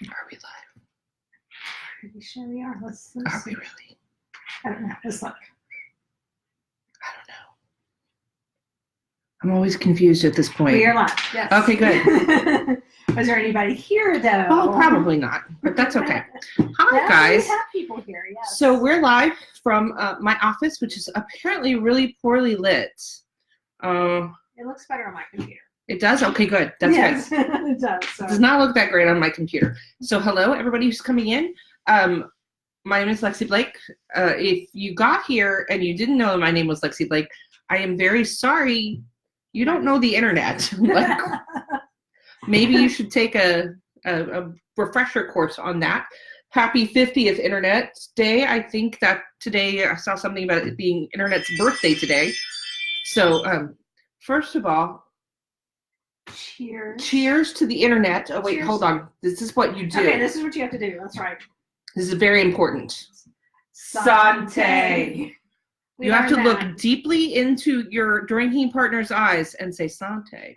Are we live? Pretty sure we are. Let's Are see. we really? I don't know. Let's look. I don't know. I'm always confused at this point. We are live. Yes. Okay, good. Was there anybody here though? Oh, probably not, but that's okay. Hi, guys. We have people here. Yes. So we're live from my office, which is apparently really poorly lit. It looks better on my computer. It does? Okay, good. That's yes, good. it does. So. It does not look that great on my computer. So hello, everybody who's coming in. My name is Lexi Blake. If you got here and you didn't know my name was Lexi Blake, I am very sorry. You don't know the internet. Like, maybe you should take a refresher course on that. Happy 50th Internet Day. I think that today I saw something about it being Internet's birthday today. So first of all, cheers. Cheers to the internet. Oh, wait, Cheers. Hold on. This is what you do. Okay, this is what you have to do. That's right. This is very important. Santé. You have to look deeply into your drinking partner's eyes and say Santé.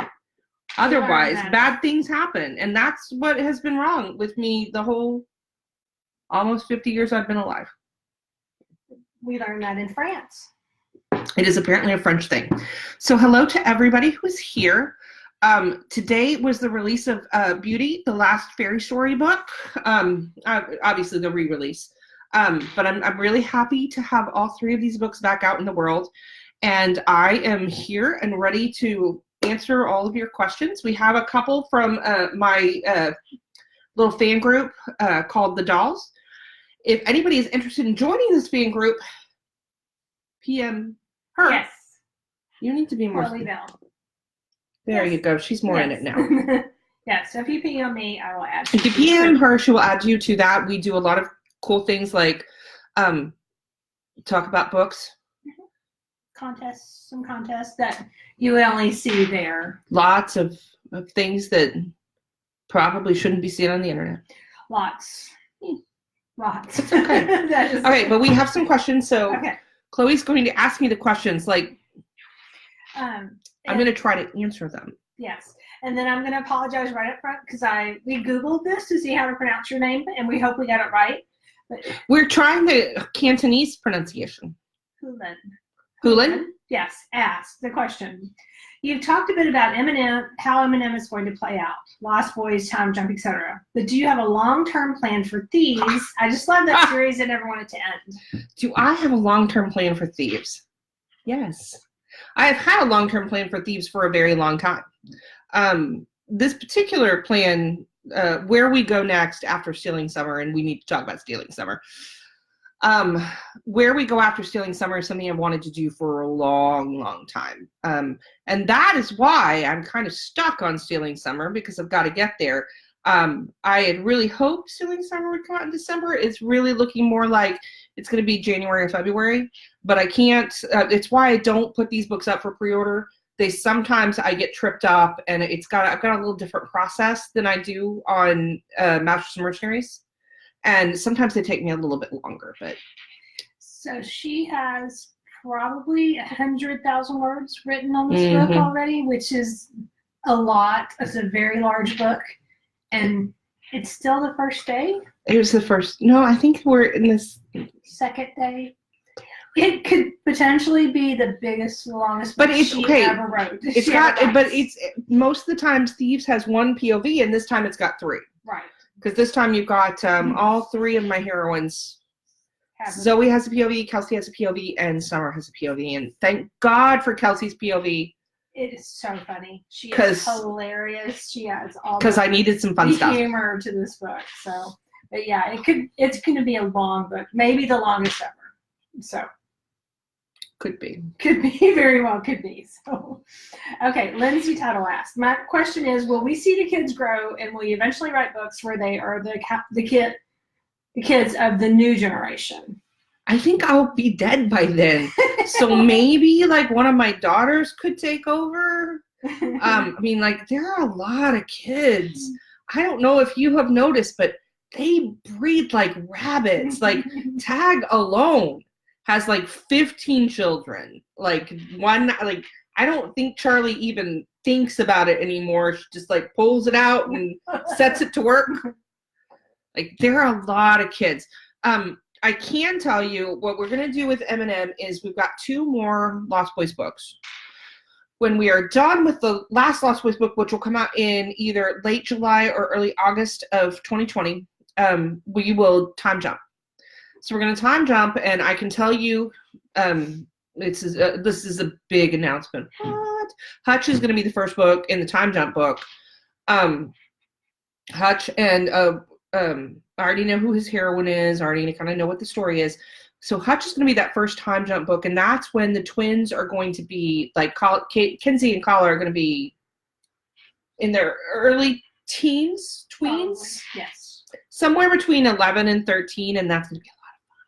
Otherwise, bad things happen. And that's what has been wrong with me the whole almost 50 years I've been alive. We learned that in France. It is apparently a French thing. So hello to everybody who is here. Today was the release of Beauty, the last Faery Story book. Obviously the re-release. But I'm really happy to have all three of these books back out in the world. And I am here and ready to answer all of your questions. We have a couple from my little fan group called The Dolls. If anybody is interested in joining this fan group, PM her. Yes. You need to be more. There you go. She's more in it now. Yeah, so if you PM me, I will add you. If you PM her, she will add you to that. We do a lot of cool things like talk about books. Some contests that you would only see there. Lots of things that probably shouldn't be seen on the internet. Lots. It's okay. Okay, but we have some questions. So okay. Chloe's going to ask me the questions. Like, I'm going to try to answer them. Yes. And then I'm going to apologize right up front because we Googled this to see how to pronounce your name, and we hope we got it right. But we're trying the Cantonese pronunciation. Hulan? Yes. Ask the question. You've talked a bit about Eminem, how Eminem is going to play out. Lost Boys, Time Jump, etc. But do you have a long-term plan for Thieves? I just love that series and never want it to end. Do I have a long-term plan for Thieves? Yes. I have had a long-term plan for Thieves for a very long time. This particular plan, where we go next after Stealing Summer, and we need to talk about Stealing Summer. Where we go after Stealing Summer is something I've wanted to do for a long, long time. And that is why I'm kind of stuck on Stealing Summer, because I've got to get there. I had really hoped Stealing Summer would come out in December. It's really looking more like it's going to be January or February, but I can't. It's why I don't put these books up for pre-order. Sometimes I get tripped up, and I've got a little different process than I do on Masters and Mercenaries. And sometimes they take me a little bit longer, but. So she has probably 100,000 words written on this book already, which is a lot. It's a very large book, and it's still the first day. It was the first. No, I think we're in this second day. It could potentially be the biggest, longest book she ever wrote. It's most of the time Thieves has one POV, and this time it's got three. Right. Because this time you've got all three of my heroines. Zoe has a POV, Kelsey has a POV, and Summer has a POV. And thank God for Kelsey's POV. It is so funny. She is hilarious. She has all because I needed some fun stuff. Humor to this book. So, but yeah, it's going to be a long book, maybe the longest ever. So. Could be. Very well could be. So, okay, Lindsay Tuttle asked, my question is, will we see the kids grow, and will you eventually write books where they are the kids of the new generation? I think I'll be dead by then. So maybe like one of my daughters could take over. I mean, like, there are a lot of kids. I don't know if you have noticed, but they breed like rabbits. Like, Tag alone has like 15 children. Like, I don't think Charlie even thinks about it anymore. She just like pulls it out and sets it to work. Like, there are a lot of kids. I can tell you what we're going to do with Eminem is we've got 2 more Lost Boys books. When we are done with the last Lost Boys book, which will come out in either late July or early August of 2020, we will time jump. So we're going to time jump, and I can tell you, this is a big announcement. What? Hutch is going to be the first book in the time jump book. Hutch and I already know who his heroine is. I already kind of know what the story is. So Hutch is going to be that first time jump book, and that's when the twins are going to be, like, Kenzie and Kala are going to be in their early teens, tweens? Probably. Yes. Somewhere between 11 and 13, and that's going to be a lot of fun.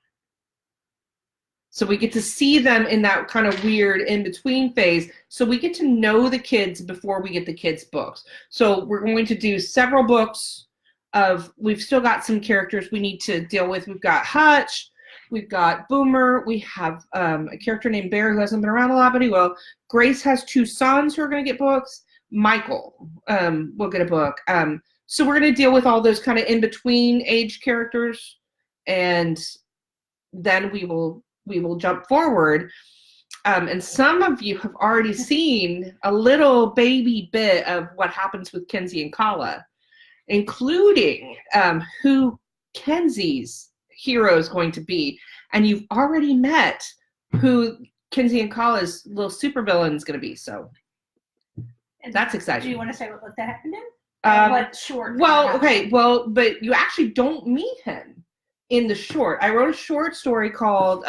So we get to see them in that kind of weird in-between phase. So we get to know the kids before we get the kids' books. So we're going to do several books we've still got some characters we need to deal with. We've got Hutch. We've got Boomer. We have a character named Bear who hasn't been around a lot, but he will. Grace has 2 sons who are going to get books. Michael will get a book. So we're going to deal with all those kind of in-between age characters, and then we will jump forward. And some of you have already seen a little baby bit of what happens with Kenzie and Kala, including who Kenzie's hero is going to be. And you've already met who Kenzie and Kala's little supervillain is going to be. So that's exciting. Do you want to say what book that happened in? What short? Well, okay. Well, but you actually don't meet him in the short. I wrote a short story called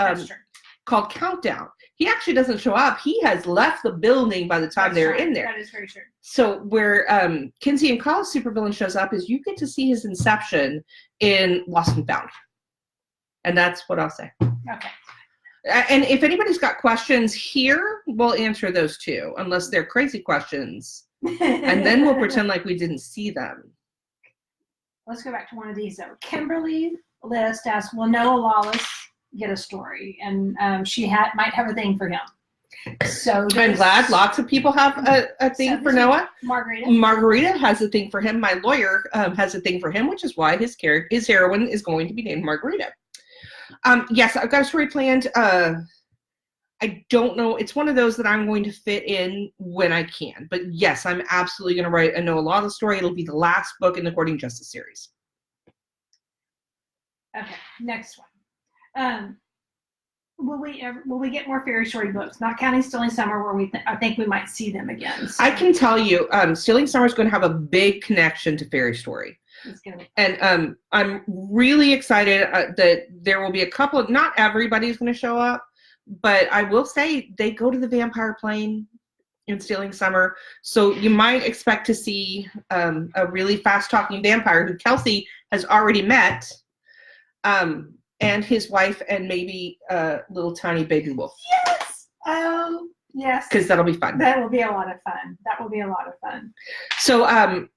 Countdown. He actually doesn't show up. He has left the building by the time they're in there. That is very true. So where Kenzie and Kala's supervillain shows up is you get to see his inception in Lost and Found. And that's what I'll say. Okay. And if anybody's got questions here, we'll answer those too, unless they're crazy questions. And then we'll pretend like we didn't see them. Let's go back to one of these though. Kimberly List asks, will Noah Lawless get a story? And she might have a thing for him. So I'm glad lots of people have a thing for Noah. Margarita has a thing for him. My lawyer has a thing for him, which is why his heroine is going to be named Margarita. Yes, I've got a story planned. I don't know. It's one of those that I'm going to fit in when I can. But yes, I'm absolutely going to write a Noah Lawless story. It'll be the last book in the Courting Justice series. Okay, next one. Will we get more Faery Story books? Not counting Stealing Summer, where I think we might see them again. So. I can tell you, Stealing Summer is going to have a big connection to Faery Story. And I'm really excited that there will be a couple of, not everybody's going to show up, but I will say they go to the vampire plane in Stealing Summer. So you might expect to see a really fast-talking vampire who Kelsey has already met, and his wife, and maybe a little tiny baby wolf. Yes! Oh, yes. Because that'll be fun. That will be a lot of fun. So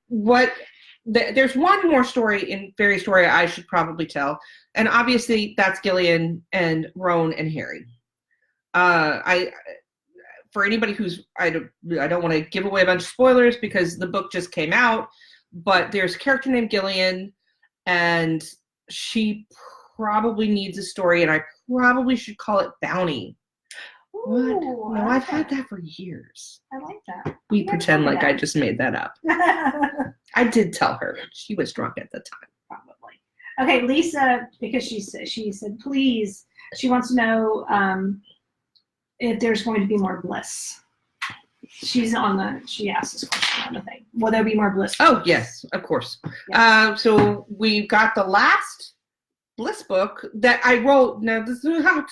there's one more story in Faery Story I should probably tell. And obviously that's Gillian and Roan and Harry. For anybody I don't want to give away a bunch of spoilers because the book just came out, but there's a character named Gillian, and she probably needs a story, and I probably should call it Bounty. What? No, I've had that for years. I like that. We pretend like I just made that up. I did tell her, but she was drunk at the time. Probably. Okay, Lisa, because she said, please, she wants to know if there's going to be more Bliss. She asked this question on the thing. Will there be more Bliss? Oh, yes, of course. Yes. So we've got the last Bliss book that I wrote. Now, this is how.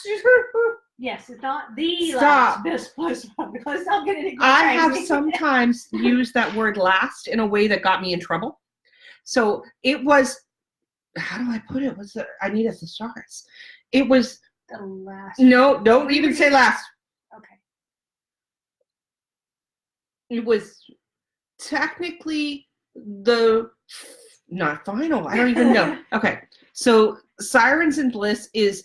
Yes, it's not the last Bliss book. Because I'm getting it. I have sometimes used that word last in a way that got me in trouble. So it was, how do I put it? I need a thesaurus. It was the last. No, don't even say last. Okay. It was technically not final. I don't even know. Okay. So Sirens and Bliss is,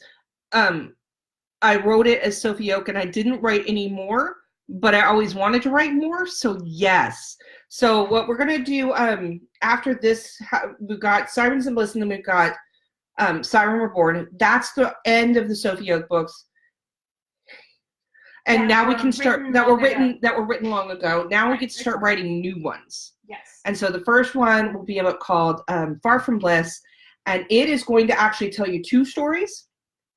I wrote it as Sophie Oak, and I didn't write any more but I always wanted to write more. So yes. So what we're going to do after this, we've got Sirens and Bliss, and then we've got Siren Reborn. That's the end of the Sophie Oak books. And now we can start that were written long ago. Now we can start writing new ones. Yes. And so the first one will be a book called Far From Bliss, and it is going to actually tell you 2 stories.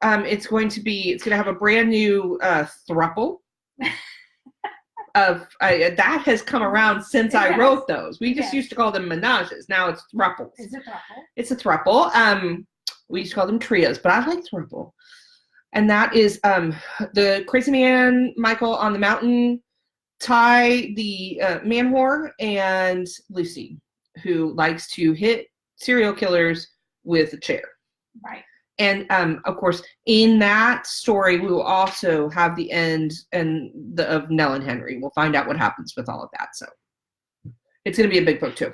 It's going to have a brand new throuple of that has come around since I wrote those. We just used to call them menages. Now it's thruples. It's a throuple. It's a throuple. We used to call them trios, but I like throuple. And that is the Crazy Man, Michael on the Mountain, Ty the man whore, and Lucy, who likes to hit serial killers with a chair. Right. And of course, in that story, we will also have the end of Nell and Henry. We'll find out what happens with all of that. So it's going to be a big book too.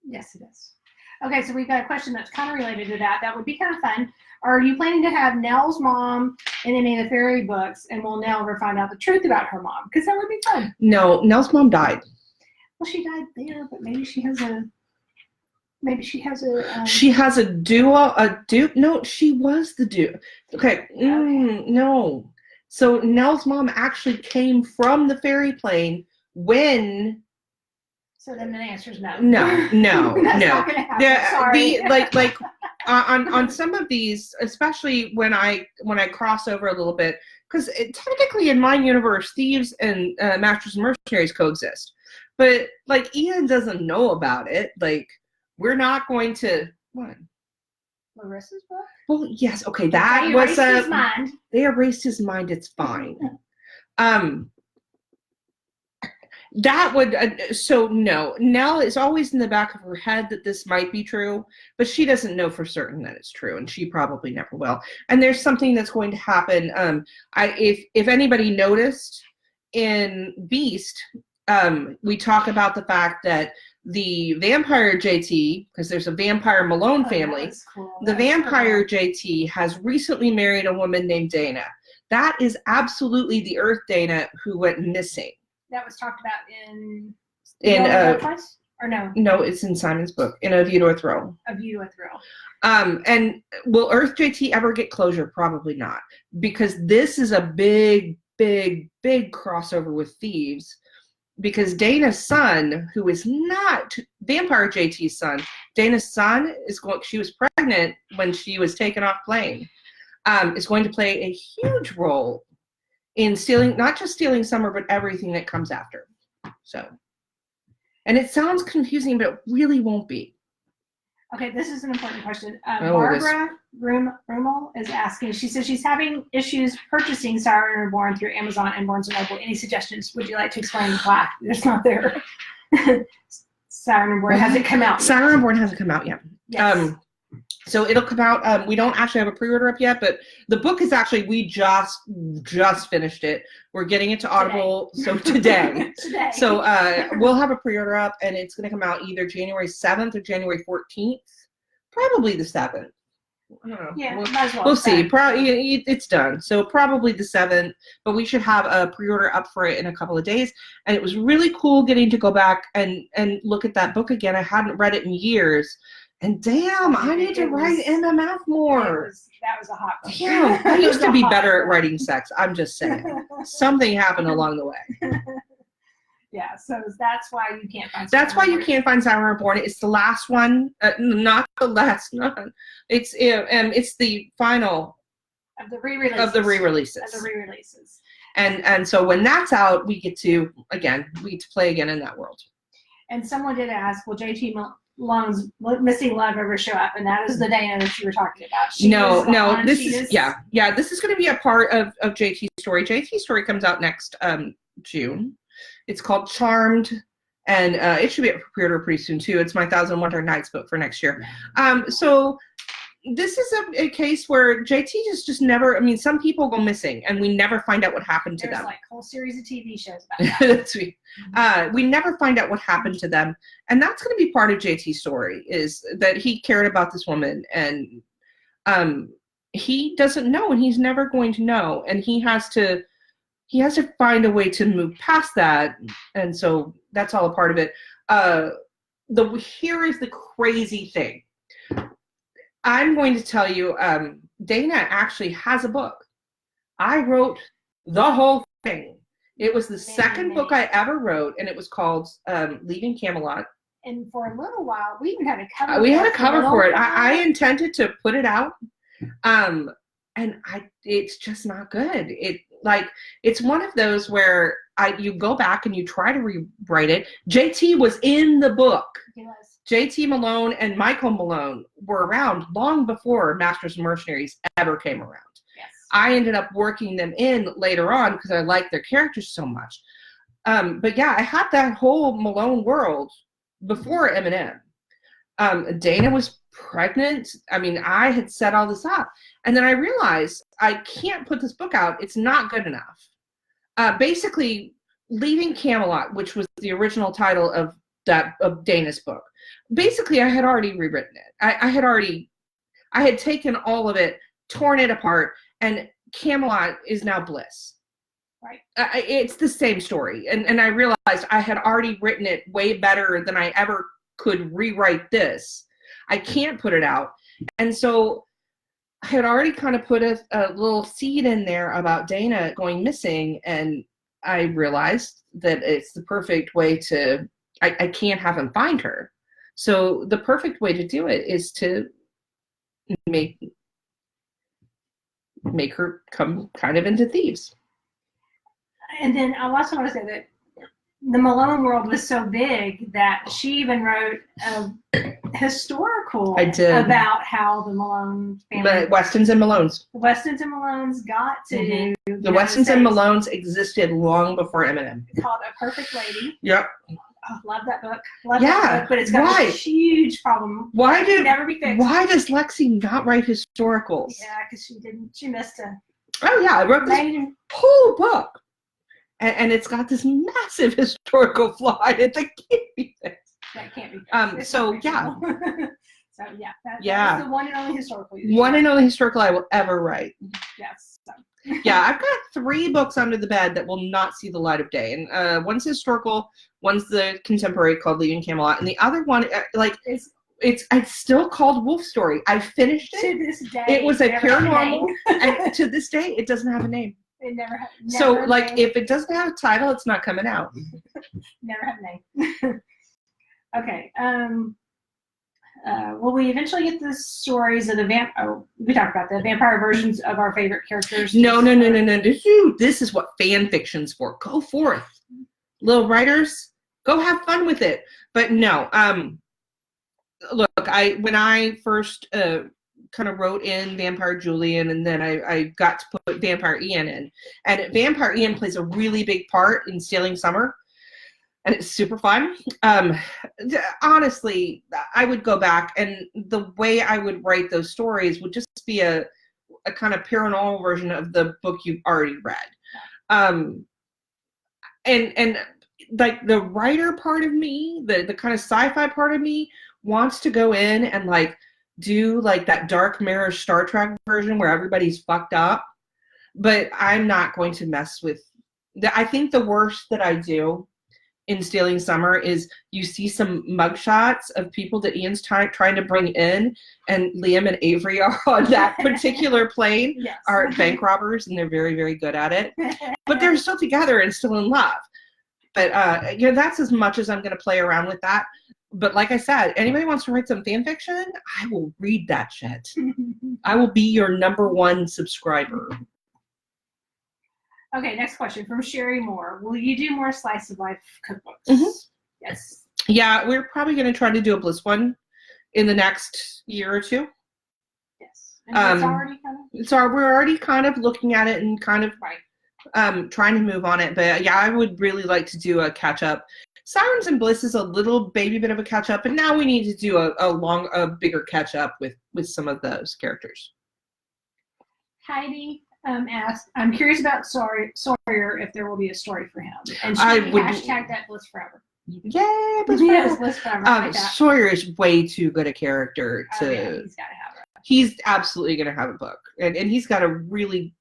Yes, it is. Okay, so we've got a question that's kind of related to that. That would be kind of fun. Are you planning to have Nell's mom in any of the fairy books, and will Nell ever find out the truth about her mom? Because that would be fun. No, Nell's mom died. Well, she died there, but maybe she has a. She has a duo. No, she was the duo. Okay. No. So Nell's mom actually came from the fairy plane when. So then the answer is no. No. That's not gonna happen. Sorry. Like on some of these, especially when I cross over a little bit, because technically in my universe, thieves and masters and mercenaries coexist, but like Ian doesn't know about it. Like we're not going to what? Larissa's book? Well, yes. Okay, that was his mind. They erased his mind. It's fine. That would so no. Nell is always in the back of her head that this might be true, but she doesn't know for certain that it's true, and she probably never will. And there's something that's going to happen. If anybody noticed in Beast, we talk about the fact that the vampire JT, because there's a vampire Malone family, cool. The vampire JT has recently married a woman named Dana. That is absolutely the Earth Dana who went missing. That was talked about in or no? No, it's in Simon's book, in A View to a Thrill. A View to a Thrill. And will Earth JT ever get closure? Probably not, because this is a big crossover with Thieves. Because Dana's son, who is not Vampire JT's son, Dana's son she was pregnant when she was taken off plane, is going to play a huge role in not just stealing Summer, but everything that comes after. So, and it sounds confusing, but it really won't be. Okay, this is an important question. Barbara Rummel is asking, she says she's having issues purchasing Siren Reborn through Amazon and Barnes & Noble. Any suggestions? Would you like to explain why it's not there? Siren Reborn hasn't come out. Siren Reborn hasn't come out yet. Yes. So it'll come out. We don't actually have a pre-order up yet, but the book is actually, we just finished it. We're getting it to Audible today. So we'll have a pre-order up, and it's going to come out either January 7th or January 14th. Probably the 7th. I don't know. Yeah, might as well. We'll see. It's done. So probably the 7th, but we should have a pre-order up for it in a couple of days. And it was really cool getting to go back and look at that book again. I hadn't read it in years. And damn, I need to write MMF more. That was a hot book. Yeah, I used to be better at writing sex. I'm just saying. Something happened along the way. Yeah, so that's why you can't find. That's why you can't find Siren Reborn. It's the last one, not the last. It's the final of the re-releases. And so when that's out, we get to play again in that world. And someone did ask, will JT Long's Missing Love ever show up? And that is the Dana that you were talking about. This is going to be a part of JT's story. JT's story comes out next June. It's called Charmed, and it should be up for pre-order pretty soon too. It's my 1,001 Dark Nights book for next year. So this is a case where JT just never. I mean, some people go missing, and we never find out what happened to them. There's like a whole series of TV shows about that. That's sweet. We never find out what happened to them, and that's going to be part of JT's story. Is that he cared about this woman, and he doesn't know, and he's never going to know, and he has to he has to find a way to move past that, and so that's all a part of it. Here is the crazy thing. I'm going to tell you, Dana actually has a book. I wrote the whole thing. It was the second book I ever wrote, and it was called Leaving Camelot. And for a little while, we even had a cover. We had a cover for it. I intended to put it out, and it's just not good. It's one of those where you go back and you try to rewrite it. JT was in the book. Yes. JT Malone and Michael Malone were around long before Masters and Mercenaries ever came around. Yes. I ended up working them in later on because I liked their characters so much. But yeah, I had that whole Malone world before Eminem. Dana was pregnant. I mean, I had set all this up. And then I realized I can't put this book out. It's not good enough. Basically, Leaving Camelot, which was the original title of Dana's book. Basically, I had already rewritten it. I had taken all of it, torn it apart, and Camelot is now Bliss. Right. It's the same story. And I realized I had already written it way better than I ever could rewrite this. I can't put it out. And so I had already kind of put a little seed in there about Dana going missing, and I realized that it's the perfect way to, I can't have him find her. So the perfect way to do it is to make her come kind of into Thieves. And then I also want to say that the Malone world was so big that she even wrote a historical about how the Malone family, the Westons and Malones. The Westons and Malones got to the Westons and Malones existed long before Eminem. It's called A Perfect Lady. Yep. Oh, love that book. That book, but it's got a huge problem. Why did never be fixed? Why does Lexi not write historicals? Yeah, because she didn't. She missed a. Oh yeah, I wrote this whole book, and it's got this massive historical flaw in it that can't be fixed. That can't be fixed. So yeah. So yeah, that's the one and only historical. One and only historical I will ever write. Yes. So. Yeah, I've got 3 books under the bed that will not see the light of day, and one's historical, one's the contemporary called Leaving Camelot, and the other one, it's still called Wolf Story. I finished it. To this day, it was a paranormal, and to this day, it doesn't have a name. It never had. So, if it doesn't have a title, it's not coming out. Never had a name. Okay. Will we eventually get the stories of the we talked about the vampire versions of our favorite characters? No. This is what fan fiction's for. Go forth, little writers. Go have fun with it. But no. Look, when I first kind of wrote in Vampire Julian, and then I got to put Vampire Ian in, and Vampire Ian plays a really big part in Stealing Summer. And it's super fun. Honestly, I would go back, and the way I would write those stories would just be a kind of paranormal version of the book you've already read. And like the writer part of me, the kind of sci-fi part of me wants to go in and like do like that Dark Mirror Star Trek version where everybody's fucked up. But I'm not going to mess with I think the worst that I do in Stealing Summer is you see some mugshots of people that Ian's trying to bring in, and Liam and Avery are on that particular plane. Yes. Are bank robbers, and they're very, very good at it. But they're still together and still in love. But that's as much as I'm going to play around with that. But like I said, anybody wants to write some fan fiction, I will read that shit. I will be your #1 subscriber. Okay, next question from Sherry Moore. Will you do more slice of life cookbooks? Mm-hmm. Yes. Yeah, we're probably going to try to do a Bliss one in the next year or 2. Yes. And it's already kind of... So we're already kind of looking at it and kind of trying to move on it. But yeah, I would really like to do a catch-up. Sirens and Bliss is a little baby bit of a catch-up, and now we need to do a bigger catch-up with some of those characters. Heidi asked, I'm curious about Sawyer if there will be a story for him. And she would hashtag that Bliss Forever. Yeah, Bliss Forever. Forever. Bliss Forever. Sawyer is way too good a character to. Yeah, he's got to have it. He's absolutely going to have a book, and he's got a really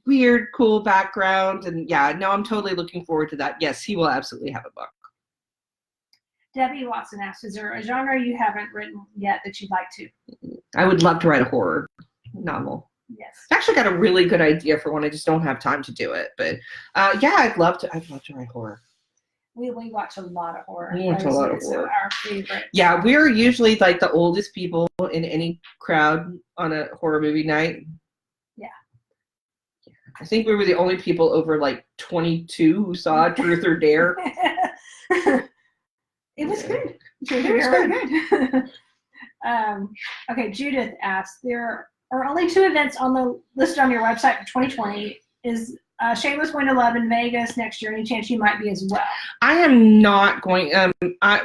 weird, cool background. And yeah, no, I'm totally looking forward to that. Yes, he will absolutely have a book. Debbie Watson asks, is there a genre you haven't written yet that you'd like to? I would love to write a horror novel. Yes. I've actually got a really good idea for one. I just don't have time to do it. But yeah, I'd love to write horror. We watch a lot of horror. We watch a lot of horror. Our favorite. Yeah, we're usually like the oldest people in any crowd on a horror movie night. Yeah. I think we were the only people over like 22 who saw Truth or Dare. It was good. It was good. Okay, Judith asks, there are only 2 events on the listed on your website for 2020. Is Shayla's going to Love in Vegas next year? Any chance you might be as well? I am not going.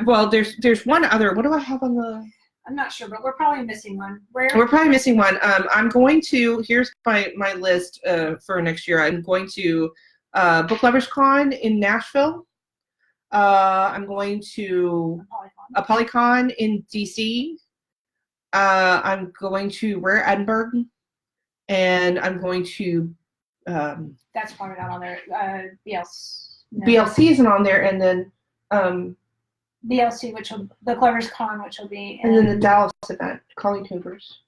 Well, there's one other. What do I have on the? I'm not sure, but we're probably missing one. We're probably missing one. I'm going to. Here's my list for next year. I'm going to Book Lovers Con in Nashville. I'm going to a Polycon in DC. I'm going to Rare Edinburgh, and I'm going to. That's probably not on there. BLC. No. BLC isn't on there, and then BLC, which will the Clovers Con, which will be, and then the Dallas event, Colleen Hoover's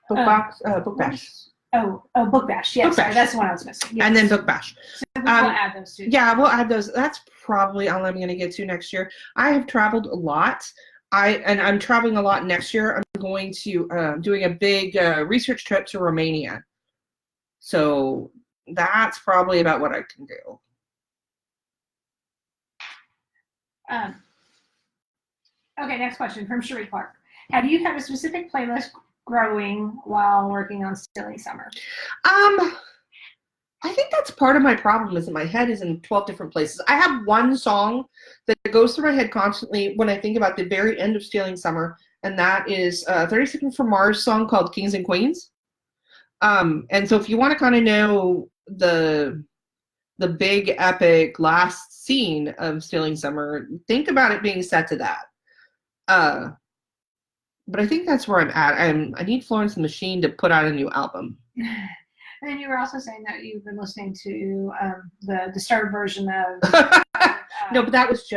Book Bash. Book Bash. Yes, Book Bash. That's the one I was missing. Yes. And then Book Bash. So we'll add those 2. Yeah, we'll add those. That's probably all I'm going to get to next year. I have traveled a lot. I'm traveling a lot next year. I'm going to doing a big research trip to Romania. So that's probably about what I can do. Okay, next question from Cherie Clark. Have you had a specific playlist growing while working on Stealing Summer? I think that's part of my problem is that my head is in 12 different places. I have one song that goes through my head constantly when I think about the very end of Stealing Summer, and that is a 30 Seconds from Mars song called Kings and Queens. And so if you want to kind of know the big epic last scene of Stealing Summer, think about it being set to that. But I think that's where I'm at. I need Florence and the Machine to put out a new album. And then you were also saying that you've been listening to the Disturbed version of. No, but that was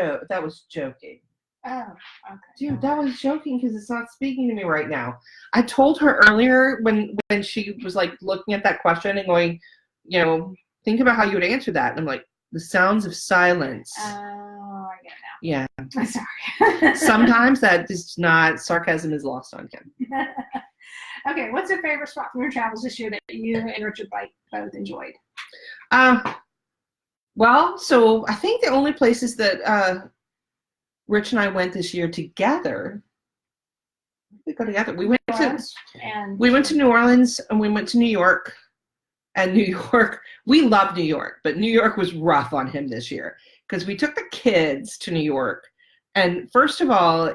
joking. Oh, okay. Dude, that was joking because it's not speaking to me right now. I told her earlier when she was like looking at that question and going, think about how you would answer that. And I'm like, the sounds of silence. Oh, I get it now. Yeah. I'm sorry. Sometimes that is not, sarcasm is lost on him. Okay, what's your favorite spot from your travels this year that you and Richard Blake both enjoyed? Well, so I think the only places that Rich and I went this year together. We go together. We went to New Orleans and we went to New York. And New York, we love New York, but New York was rough on him this year because we took the kids to New York. And first of all,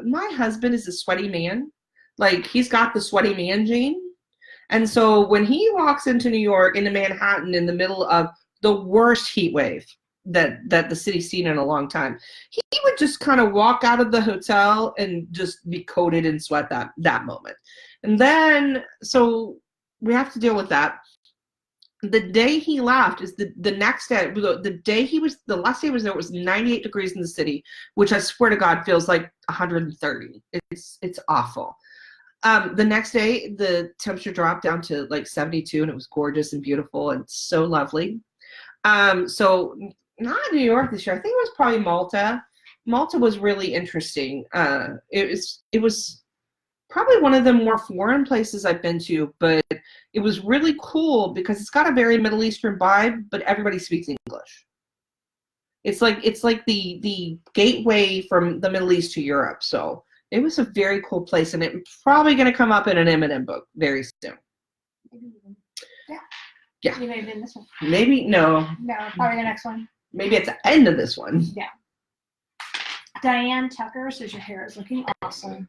my husband is a sweaty man. Like, he's got the sweaty man gene. And so when he walks into New York, into Manhattan, in the middle of the worst heat wave that the city's seen in a long time, he would just kind of walk out of the hotel and just be coated in sweat that moment. And then, so we have to deal with that. The day he left is the next day. The last day he was there, it was 98 degrees in the city, which I swear to God feels like 130. It's awful. The next day, the temperature dropped down to like 72, and it was gorgeous and beautiful and so lovely. So not New York this year. I think it was probably Malta. Malta was really interesting. It was probably one of the more foreign places I've been to, but it was really cool because it's got a very Middle Eastern vibe, but everybody speaks English. It's like the gateway from the Middle East to Europe. So it was a very cool place, and it's probably going to come up in an Eminem book very soon. Yeah. You may have been this one. Maybe, no. No, probably the next one. Maybe at the end of this one. Yeah. Diane Tucker says your hair is looking awesome.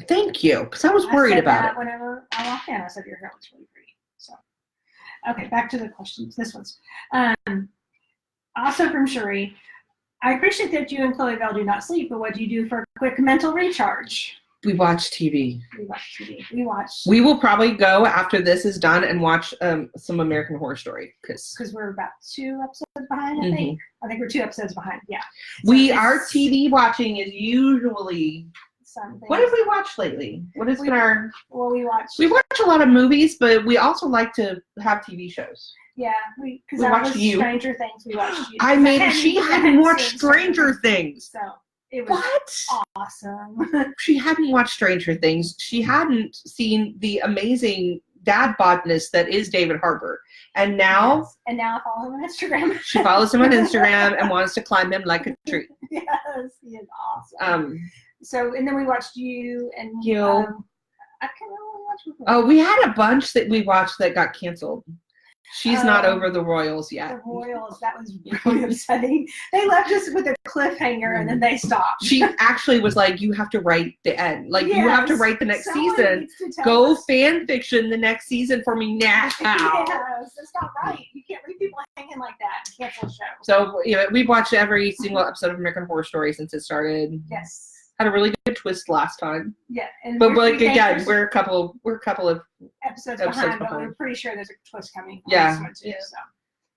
Thank you, because I was worried about it. Whenever I walked in, I said your hair looks really pretty. So, okay, back to the questions. This one's also from Cherie. I appreciate that you and Chloe Bell do not sleep, but what do you do for a quick mental recharge? We watch TV. We watch TV. We watch. We will probably go after this is done and watch some American Horror Story because we're about 2 episodes behind. I think. I think we're 2 episodes behind. Yeah. So our TV watching is usually. Something. What have we watched lately? What has been our? Well, we watch a lot of movies, but we also like to have TV shows. Yeah, because that was Stranger Things. We watched. She hadn't watched Stranger Things. So it was awesome. She hadn't watched Stranger Things. She hadn't seen the amazing dad bodness that is David Harbour. And now... Yes. And now I follow him on Instagram. She follows him on Instagram and wants to climb him like a tree. Yes, he is awesome. And then we watched You and... I can't remember what we watched before. We had a bunch that we watched that got canceled. She's not over the Royals yet. The Royals, that was really upsetting. They left us with a cliffhanger and then they stopped. She actually was like, you have to write the end. Like, you have to write the next season. Go fan fiction the next season for me now. Yes, that's not right. You can't leave people hanging like that and cancel a show. So, we've watched every single episode of American Horror Story since it started. Yes. Had a really good twist last time. Yeah. But again, we're a couple of episodes behind, but we're pretty sure there's a twist coming. Yeah.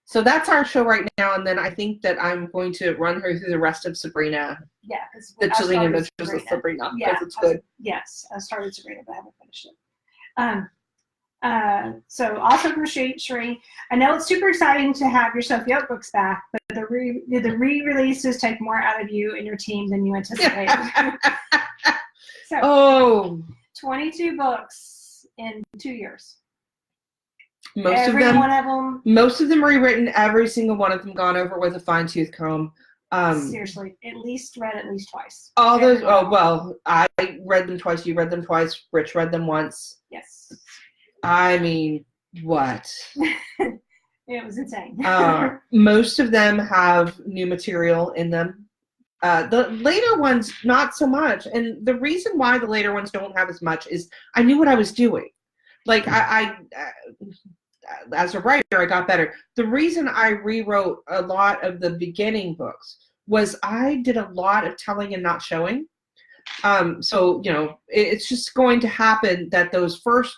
So that's our show right now, and then I think that I'm going to run her through the rest of Sabrina. Yeah, the Chilling Adventures of Sabrina. Yeah, it's good. Yes, I started Sabrina, but I haven't finished it. So also from Cherie, I know it's super exciting to have your Sophie Oak books back, but the re-releases take more out of you and your team than you anticipated. So, 22 books in 2 years. Most of them rewritten, every single one of them gone over with a fine-tooth comb. Seriously, at least twice. All those. Oh well, I read them twice. You read them twice. Rich read them once. Yes. I mean, what? It was insane. Most of them have new material in them. The later ones, not so much. And the reason why the later ones don't have as much is I knew what I was doing. Like, I as a writer, I got better. The reason I rewrote a lot of the beginning books was I did a lot of telling and not showing. So, it's just going to happen that those first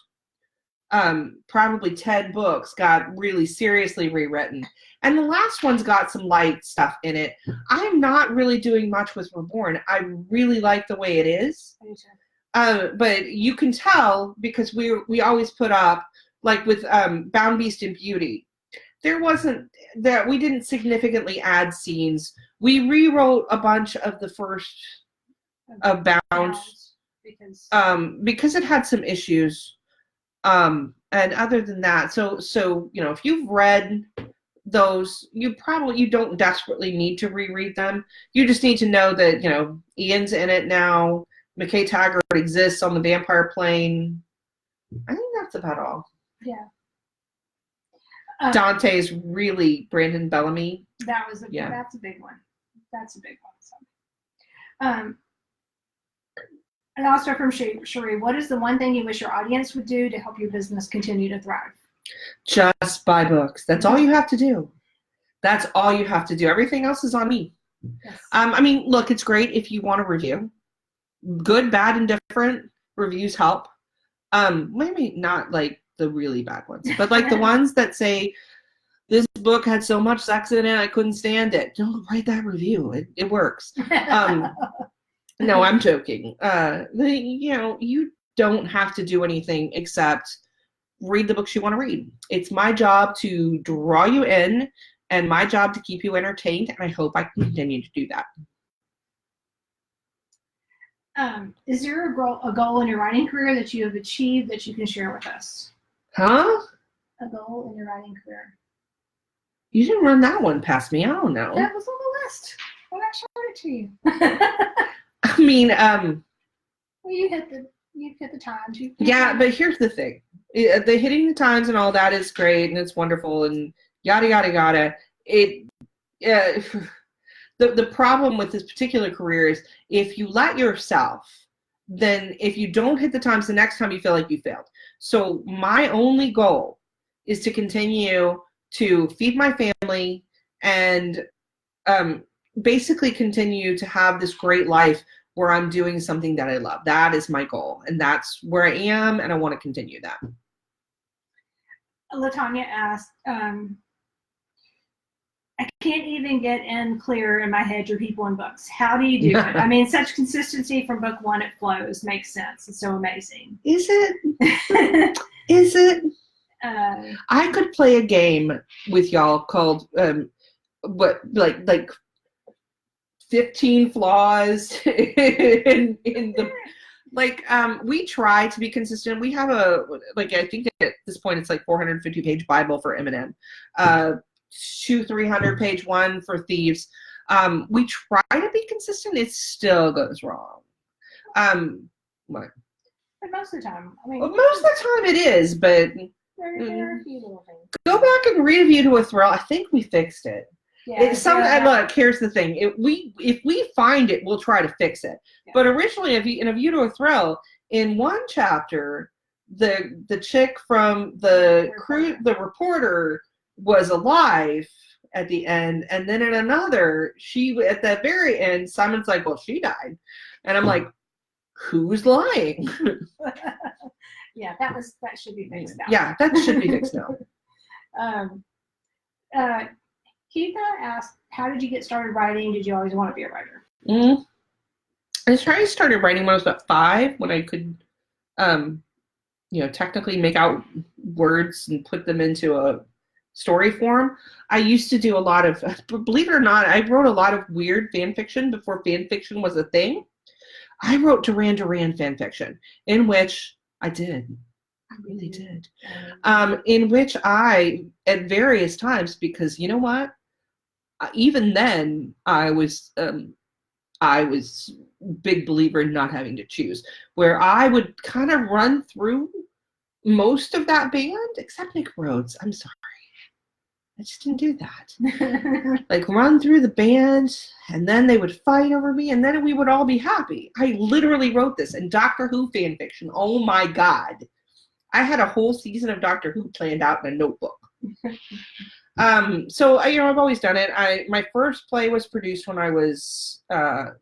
probably 10 books got really seriously rewritten. And the last one's got some light stuff in it. I'm not really doing much with Reborn. I really like the way it is. But you can tell because we always put up, like with Bound Beast and Beauty, there wasn't that we didn't significantly add scenes. We rewrote a bunch of the first Bound because it had some issues. And other than that, so if you've read those, you don't desperately need to reread them. You just need to know that Ian's in it now. McKay Taggart exists on the vampire plane. I think that's about all. Yeah. Dante's really Brandon Bellamy. That's a big one. That's a big one. And also from Cherie, what is the one thing you wish your audience would do to help your business continue to thrive? Just buy books. That's all you have to do. That's all you have to do. Everything else is on me. Yes. I mean, look, it's great if you want a review. Good, bad, and different reviews help. Maybe not like the really bad ones, but like the ones that say, this book had so much sex in it, I couldn't stand it. Don't write that review. It works. No, I'm joking. You don't have to do anything except read the books you want to read. It's my job to draw you in and my job to keep you entertained, and I hope I can continue to do that. Is there a goal in your writing career that you have achieved that you can share with us? Huh? A goal in your writing career. You didn't run that one past me. I don't know. That was on the list. When I showed it to you. I mean, well, you hit the times. Yeah, but here's the thing: the hitting the times and all that is great and it's wonderful and yada yada yada. The problem with this particular career is if you let yourself, then if you don't hit the times, the next time you feel like you failed. So my only goal is to continue to feed my family and basically continue to have this great life where I'm doing something that I love. That is my goal, and that's where I am, and I want to continue that. LaTanya asked, I can't even get in clear in my head your people and books. How do you do it? I mean, such consistency from book one, it flows, makes sense. It's so amazing. Is it? Is it? I could play a game with y'all called like 15 flaws in the we try to be consistent. We have I think at this point it's like 450-page Bible for Eminem. 300-page one for Thieves. We try to be consistent. It still goes wrong. What? But most of the time, I mean, most of the time it is, but there are a few little things. Go back and read A View to a Thrill. I think we fixed it. Yeah, look, here's the thing. If we find it, we'll try to fix it. Yeah. But originally, in A View to a Thrill, in one chapter, the chick from the reporter was alive at the end, and then in another, she at the very end, Simon's like, well, she died, and I'm like, who's lying? Yeah, that should be fixed now. Yeah, that should be fixed now. Keitha asked, how did you get started writing? Did you always want to be a writer? I started writing when I was about 5, when I could technically make out words and put them into a story form. I used to do a lot of, believe it or not, I wrote a lot of weird fan fiction before fan fiction was a thing. I wrote Duran Duran fan fiction, in which I really did. In which I, at various times, because you know what? Even then, I was big believer in not having to choose, where I would kind of run through most of that band, except Nick Rhodes. I'm sorry. I just didn't do that. Like, run through the band, and then they would fight over me, and then we would all be happy. I literally wrote this in Doctor Who fan fiction. Oh my God. I had a whole season of Doctor Who planned out in a notebook. So I've always done it. My first play was produced when I was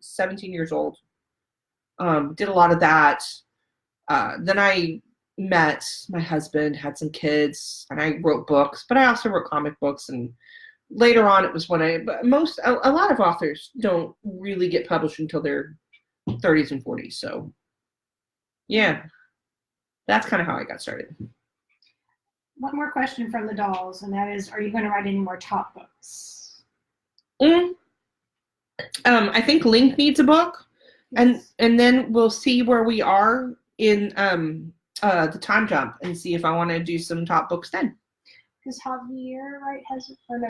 17 years old. Did a lot of that. Then I met my husband, had some kids, and I wrote books, but I also wrote comic books. And later on, it was when a lot of authors don't really get published until their 30s and 40s. So yeah, that's kind of how I got started. One more question from the dolls, and that is, are you going to write any more top books? I think Link needs a book, yes. and then we'll see where we are in the time jump and see if I want to do some top books then. Because Javier, right,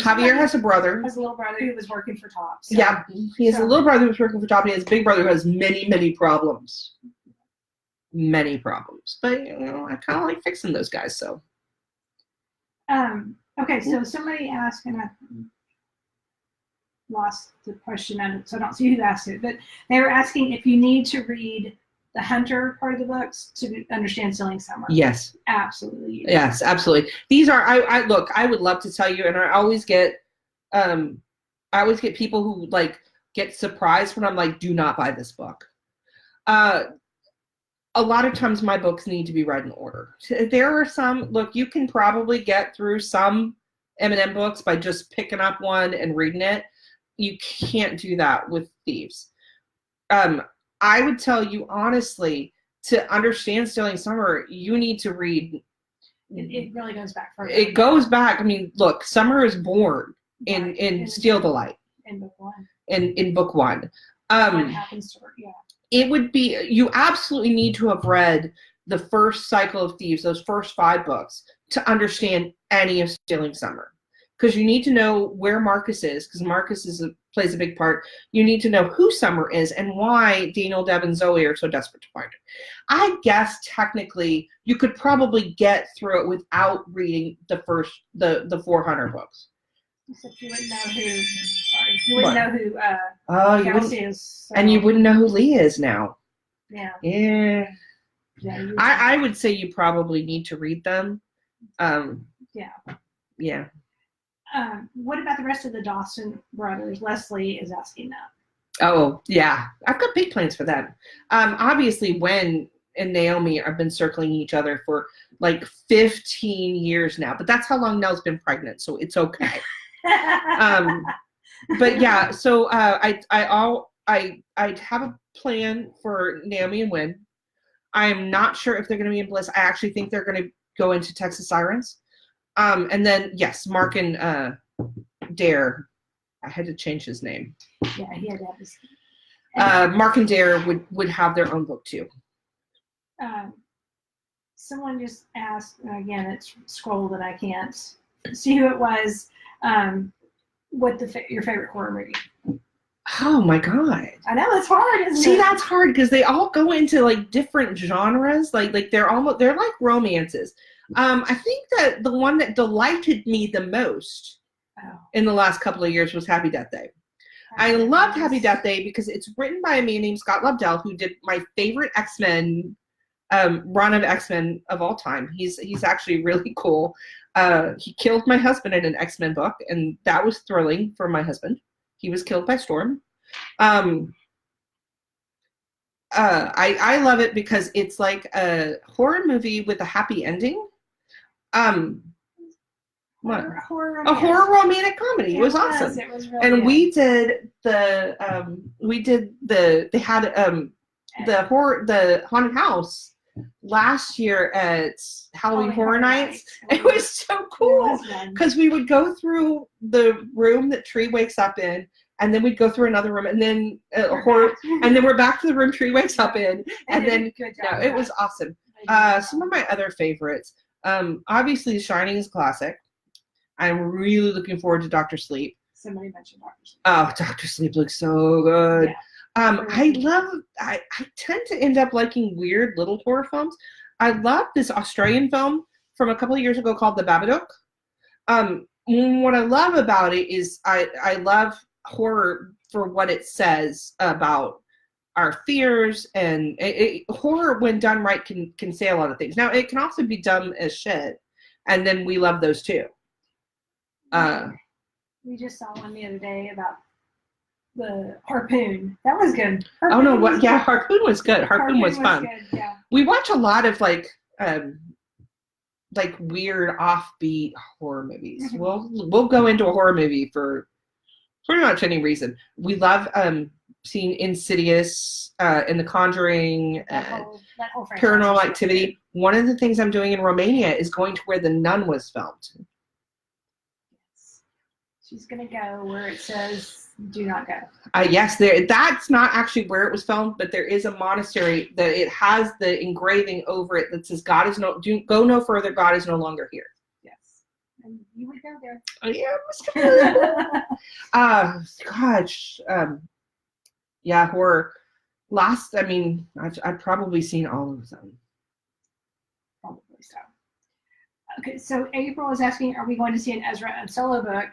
Javier has a brother. Has a little brother who was working for Top. So. Yeah, he has a little brother who's working for Top. He has a big brother who has many, many problems. Many problems. But, I kind of like fixing those guys, so. Okay, so somebody asked, and I lost the question, so I don't see who asked it, but they were asking if you need to read the Hunter part of the books to understand Stealing Summer. Yes. Absolutely. Yes, absolutely. These are, I would love to tell you, and I always get people who, get surprised when I'm like, do not buy this book. A lot of times my books need to be read in order. There are some, you can probably get through some Eminem books by just picking up one and reading it. You can't do that with Thieves. I would tell you honestly, to understand Stealing Summer, you need to read. It really goes back further. It goes back. I mean, look, Summer is born in Steal the Light. In book one. In book one. What happens to her? Yeah. It would be, you absolutely need to have read the first cycle of Thieves, those first 5 books, to understand any of Stealing Summer. Because you need to know where Marcus is, because Marcus plays a big part. You need to know who Summer is and why Daniel, Deb, and Zoe are so desperate to find her. I guess technically you could probably get through it without reading the 400 books. Except you wouldn't know who. Sorry, you wouldn't know who Kelsey is. So. And you wouldn't know who Lee is now. Yeah. Yeah. Yeah. I would say you probably need to read them. Yeah. Yeah. What about the rest of the Dawson brothers? Leslie is asking that. Oh, yeah. I've got big plans for that. Obviously, Wen and Naomi have been circling each other for like 15 years now, but that's how long Nell's been pregnant, so it's okay. But yeah, so I have a plan for Naomi and Wen. I'm not sure if they're going to be in Bliss. I actually think they're going to go into Texas Sirens. And then yes, Mark and Dare. I had to change his name. Yeah, he had to have his. Mark and Dare would have their own book too. Someone just asked, again, it's scrolled and I can't see who it was. What your favorite horror movie? Oh my god! I know it's hard. Isn't See, it? that's hard because they all go into like different genres. Like they're like romances. I think that the one that delighted me the most in the last couple of years was Happy Death Day. I loved Happy Death Day because it's written by a man named Scott Lobdell, who did my favorite X-Men run of X-Men of all time. He's actually really cool. He killed my husband in an X-Men book, and that was thrilling for my husband. He was killed by Storm. I love it because it's like a horror movie with a happy ending. What? A horror romantic comedy. It was awesome. It was really and good. we did the they had the haunted house last year at Halloween Horror Nights. It was so cool because we would go through the room that Tree wakes up in, and then we'd go through another room, and then and then we're back to the room Tree wakes up in, and then it was awesome. Some of my other favorites, obviously, Shining is classic. I'm really looking forward to Dr. Sleep. Somebody mentioned Dr. Sleep. Oh, Dr. Sleep looks so good. Yeah. I tend to end up liking weird little horror films. I love this Australian film from a couple of years ago called The Babadook. What I love about it is I love horror for what it says about our fears, and horror when done right can say a lot of things. Now it can also be dumb as shit, and then we love those too. We just saw one the other day about the Harpoon. That was good. Harpoon was good. Harpoon was fun. Good, yeah. We watch a lot of like weird offbeat horror movies. We'll go into a horror movie for pretty much any reason. We love seeing Insidious and The Conjuring, that whole Paranormal Activity. One of the things I'm doing in Romania is going to where The Nun was filmed. She's going to go where it says, do not go. Yes, that's not actually where it was filmed, but there is a monastery that it has the engraving over it that says, go no further, God is no longer here. Yes. And you would go there. Yeah, gosh. Yeah, horror. I've probably seen all of them. Probably so. Okay, so April is asking, are we going to see an Ezra and solo book?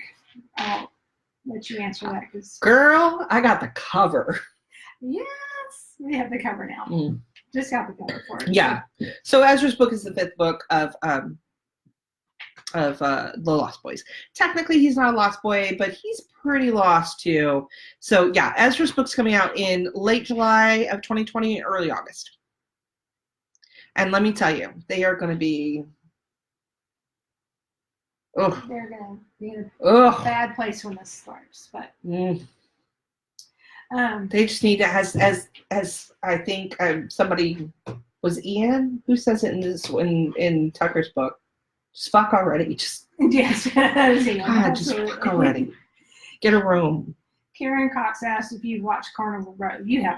I'll let you answer that. Girl, I got the cover. Yes, we have the cover now. Just got the cover for it. Yeah. So Ezra's book is the 5th book of the Lost Boys. Technically, he's not a Lost Boy, but he's pretty lost too. So yeah, Ezra's book's coming out in late July of 2020, early August. And let me tell you, they are going to be. They're going to be in a bad place when this starts, but they just need to, as I think somebody was Ian who says it in Tucker's book. Just fuck already. Yes. Just fuck already. Get a room. Karen Cox asked if you watched Carnival Row. You have.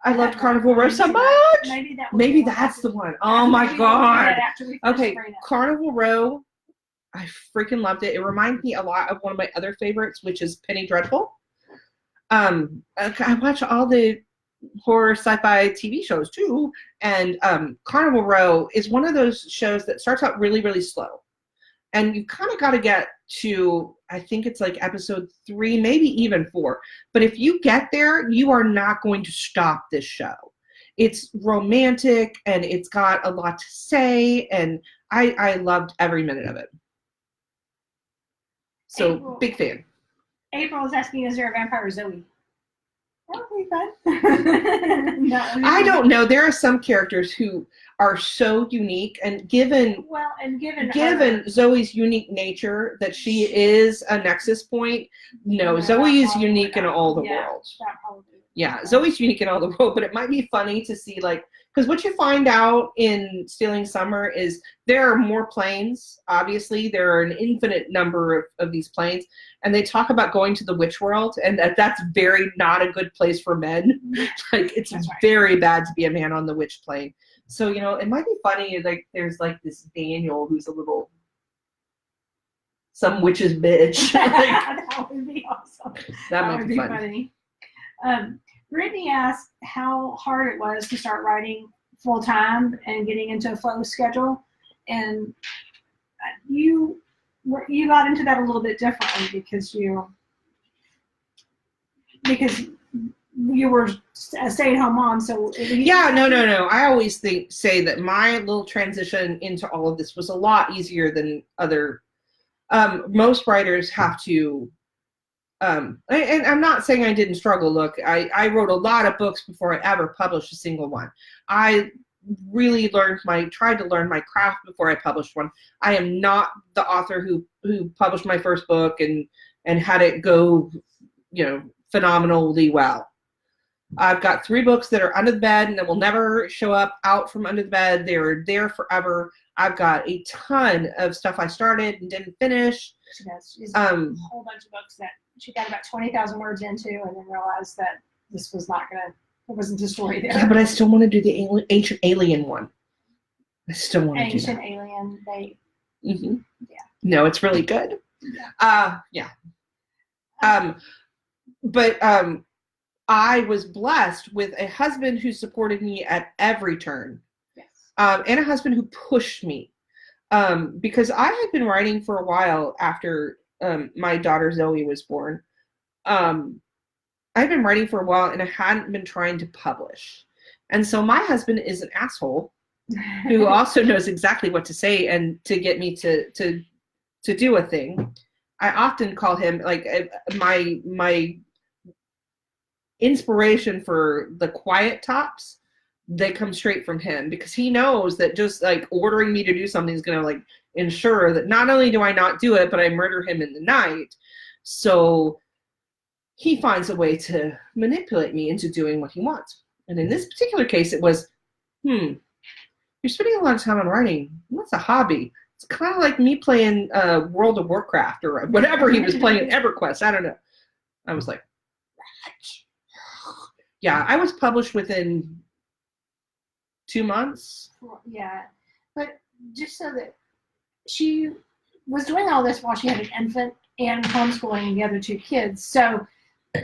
I loved Carnival Row so much. Maybe that's the one. Oh my god. Okay, Carnival Row. I freaking loved it. It reminded me a lot of one of my other favorites, which is Penny Dreadful. I watch all the horror sci-fi TV shows too, and Carnival Row is one of those shows that starts out really, really slow, and you kind of got to get to, I think it's like episode 3, maybe even 4. But if you get there, you are not going to stop this show. It's romantic and it's got a lot to say, and I loved every minute of it. So big fan. April is asking, is there a vampire Zoe? That would be fun. I don't know. There are some characters who are so unique, and given Zoe's unique nature that she is a nexus point. No, Zoe is unique in all the world. Yeah, Zoe's unique in all the world, but it might be funny to see, like, because what you find out in Stealing Summer is there are more planes. Obviously, there are an infinite number of these planes, and they talk about going to the witch world, and that's very not a good place for men. Like, it's very bad to be a man on the witch plane. So, you know, it might be funny, like, there's, like, this Daniel who's a little, some witch's bitch. Like, that would be awesome. That might be funny. Brittany asked how hard it was to start writing full-time and getting into a flow schedule. And you got into that a little bit differently because you were a stay-at-home mom. So no. I always say that my little transition into all of this was a lot easier than other. Most writers have to. And I'm not saying I didn't struggle. Look, I wrote a lot of books before I ever published a single one. I really tried to learn my craft before I published one. I am not the author who published my first book and had it go, you know, phenomenally well. I've got 3 books that are under the bed and that will never show up out from under the bed. They're there forever. I've got a ton of stuff I started and didn't finish. She does. She's a whole bunch of books that she got about 20,000 words into and then realized that this was not there wasn't a story there. Yeah, but I still want to do the Ancient Alien one. I still want to do that. Ancient Alien, Mm-hmm. Yeah. No, it's really good. Yeah. But I was blessed with a husband who supported me at every turn. Yes. And a husband who pushed me. Because I had been writing for a while after my daughter Zoe was born. I'd been writing for a while and I hadn't been trying to publish. And so my husband is an asshole who also knows exactly what to say and to get me to do a thing. I often call him like my inspiration for the quiet tops. They come straight from him because he knows that just like ordering me to do something is going to like ensure that not only do I not do it, but I murder him in the night. So he finds a way to manipulate me into doing what he wants. And in this particular case, it was, you're spending a lot of time on writing. That's a hobby. It's kind of like me playing World of Warcraft or whatever he was playing at EverQuest. I don't know. I was like, yeah, I was published within 2 months. Yeah, but just so that she was doing all this while she had an infant and homeschooling the other 2 kids. So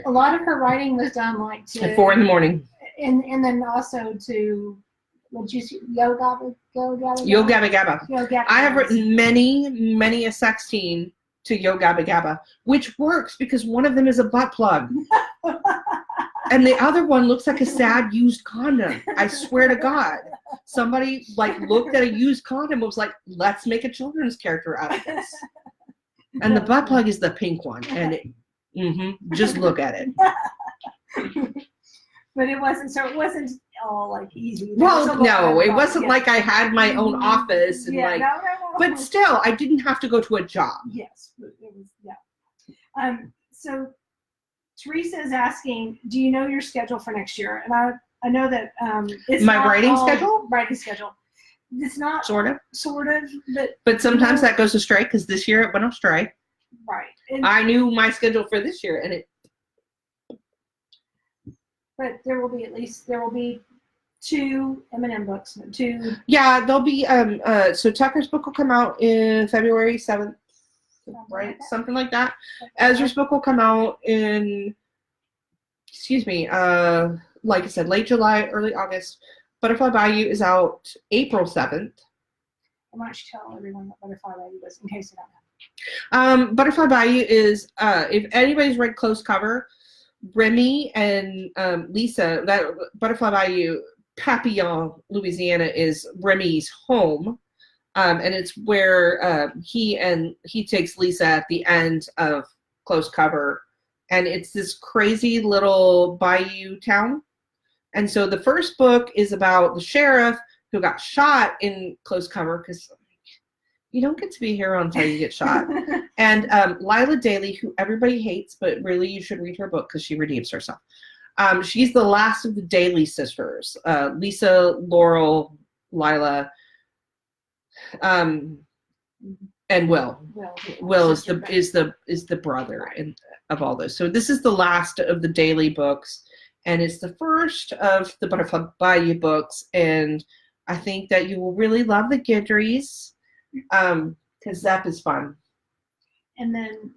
a lot of her writing was done like at 4 a.m. And then also to Yo Gabba Gabba. I have written many a sexteen to Yo Gabba Gabba, which works because one of them is a butt plug. And the other one looks like a sad used condom. I swear to God. Somebody like looked at a used condom and was like, let's make a children's character out of this. And the butt plug is the pink one. And just look at it. But it wasn't all like easy. Well, no, it wasn't like I had my own office and no. But still, I didn't have to go to a job. Yes, it was, so Teresa is asking, do you know your schedule for next year? And I know that it's my not writing schedule. Writing schedule. It's not sort of, but sometimes that goes astray because this year it went astray. Right. I knew my schedule for this year, and it. But there will be 2 M&M books. 2. Yeah, there'll be so Tucker's book will come out in February 7th, right? Something like that. Ezra's book will come out in, like I said, late July, early August. Butterfly Bayou is out April 7th. Why don't you tell everyone what Butterfly Bayou is in case they don't know? Butterfly Bayou is, if anybody's read Close Cover, Remy and Lisa, that Butterfly Bayou, Papillon, Louisiana is Remy's home. And it's where he takes Lisa at the end of Close Cover and it's this crazy little bayou town. And so the first book is about the sheriff who got shot in close cover, because you don't get to be a hero until you get shot. And Lila Daly, who everybody hates, but really you should read her book because she redeems herself. She's the last of the Daly sisters, Lisa, Laurel, Lila, and Will. Will is the brother of all those. So this is the last of the Daly books, and it's the first of the Butterfly Bayou books. And I think that you will really love the Guidries, because Zep is fun. And then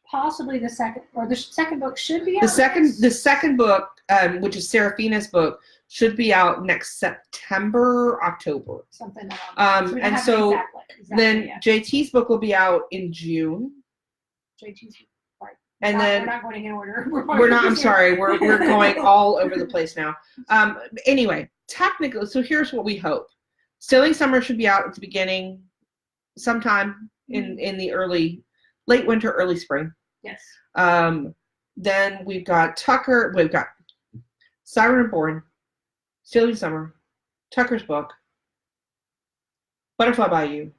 possibly the second book should be out. The second book, which is Seraphina's book, should be out next September, October. Something like that. And so then yet. JT's book will be out in June. JT's right. And we're not going in order. We're not. I'm sorry. We're going all over the place now. Anyway, technically, so here's what we hope. Stealing Summer should be out at the beginning, sometime in the late winter, early spring. Yes. Then we've got Tucker. We've got Siren Reborn, Stealing Summer, Tucker's book, Butterfly Bayou,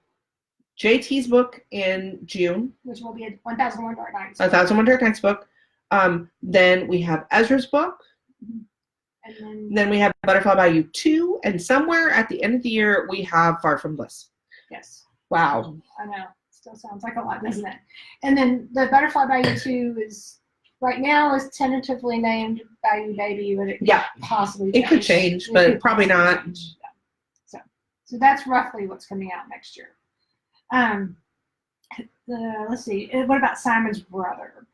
JT's book in June, which will be a 1001 Dark Nights. 1001 Dark Nights book. Then we have Ezra's book. And then we have Butterfly Bayou 2, and somewhere at the end of the year we have Far From Bliss. Yes. Wow. I know. Still sounds like a lot, doesn't it? And then the Butterfly Bayou 2 is right now is tentatively named Bayou Baby, but it could possibly change. It could change, but probably not. Yeah. So that's roughly what's coming out next year. Let's see. What about Simon's brother?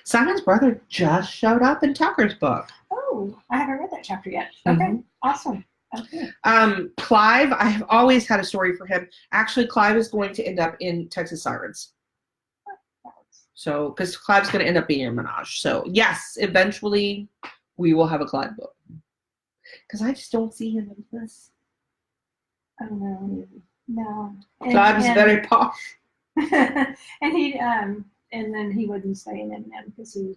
Simon's brother just showed up in Tucker's book. Oh, I haven't read that chapter yet. Okay, awesome. Okay. Clive, I have always had a story for him. Actually, Clive is going to end up in Texas Sirens. So, because Clive's going to end up being in Menage. So, yes, eventually we will have a Clive book. Because I just don't see him in this. I don't know. No. Clive is very posh. And then he wouldn't stay in M&M because he...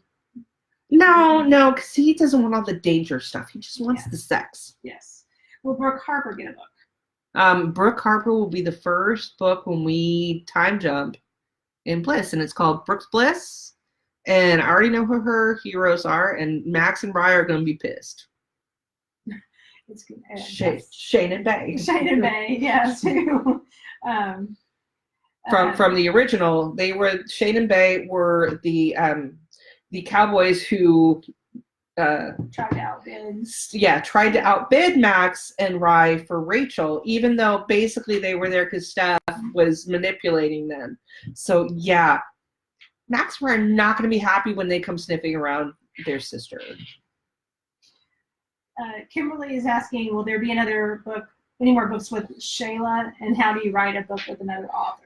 No, because he doesn't want all the danger stuff. He just wants the sex. Yes. Will Brooke Harper get a book? Brooke Harper will be the first book when we time jump in Bliss, and it's called Brooke's Bliss. And I already know who her heroes are, and Max and Bri are going to be pissed. It's good. Shane and Bay. Shane and Bay, yes. From the original, Shane and Bay were the cowboys who tried to outbid Max and Rye for Rachel, even though basically they were there because Steph was manipulating them. So yeah, Max and Rye are not going to be happy when they come sniffing around their sister. Kimberly is asking, will there be any more books with Shayla, and how do you write a book with another author?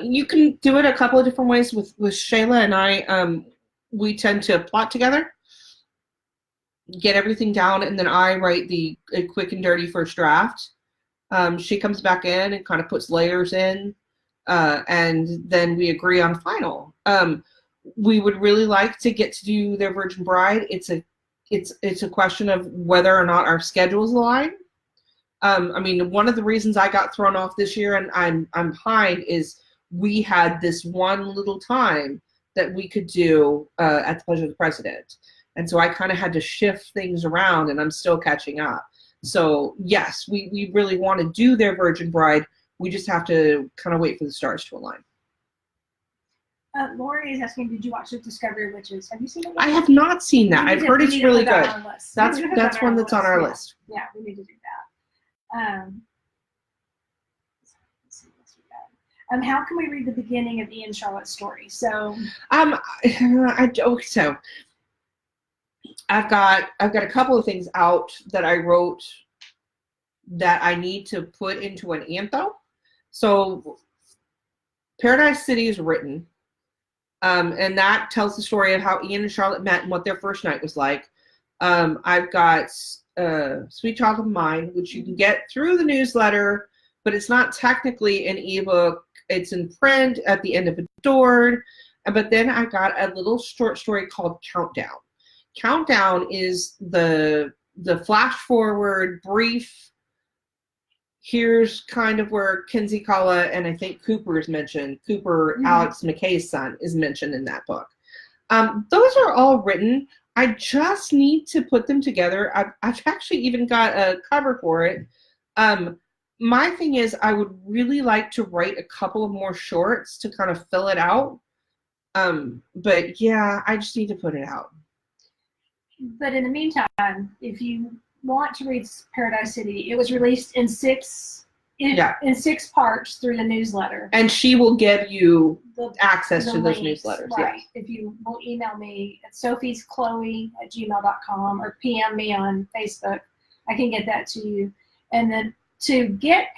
You can do it a couple of different ways with Shayla and I. We tend to plot together, get everything down, and then I write a quick and dirty first draft. She comes back in and kind of puts layers in, and then we agree on final. We would really like to get to do their Virgin Bride. It's a question of whether or not our schedules align. I mean, one of the reasons I got thrown off this year and I'm behind is we had this one little time that we could do at the pleasure of the president. And so I kind of had to shift things around, and I'm still catching up. So yes, we really want to do their Virgin Bride. We just have to kind of wait for the stars to align. Lori is asking, did you watch the Discovery Witches? Have you seen it? I have not seen that. I've heard it's really good. That's one that's on our list. Yeah, we need to do that. Let's see what we got. How can we read the beginning of Ian Charlotte's story? So so I've got a couple of things out that I wrote that I need to put into an antho. So Paradise City is written. And that tells the story of how Ian and Charlotte met and what their first night was like. I've got Sweet Child of Mine, which you can get through the newsletter, but it's not technically an ebook. It's in print at the end of Adored. But then I got a little short story called Countdown. Countdown is the flash forward brief. Here's kind of where Kinsey Kala and I think Cooper is mentioned. Cooper, Alex McKay's son, is mentioned in that book. Those are all written. I just need to put them together. I've actually even got a cover for it. My thing is I would really like to write a couple of more shorts to kind of fill it out. But yeah, I just need to put it out. But in the meantime, if you want to read Paradise City, it was released in six parts through the newsletter. And she will give you access to those newsletters. Right. Yeah. If you will email me at sophieschloe@gmail.com or PM me on Facebook, I can get that to you. And then to get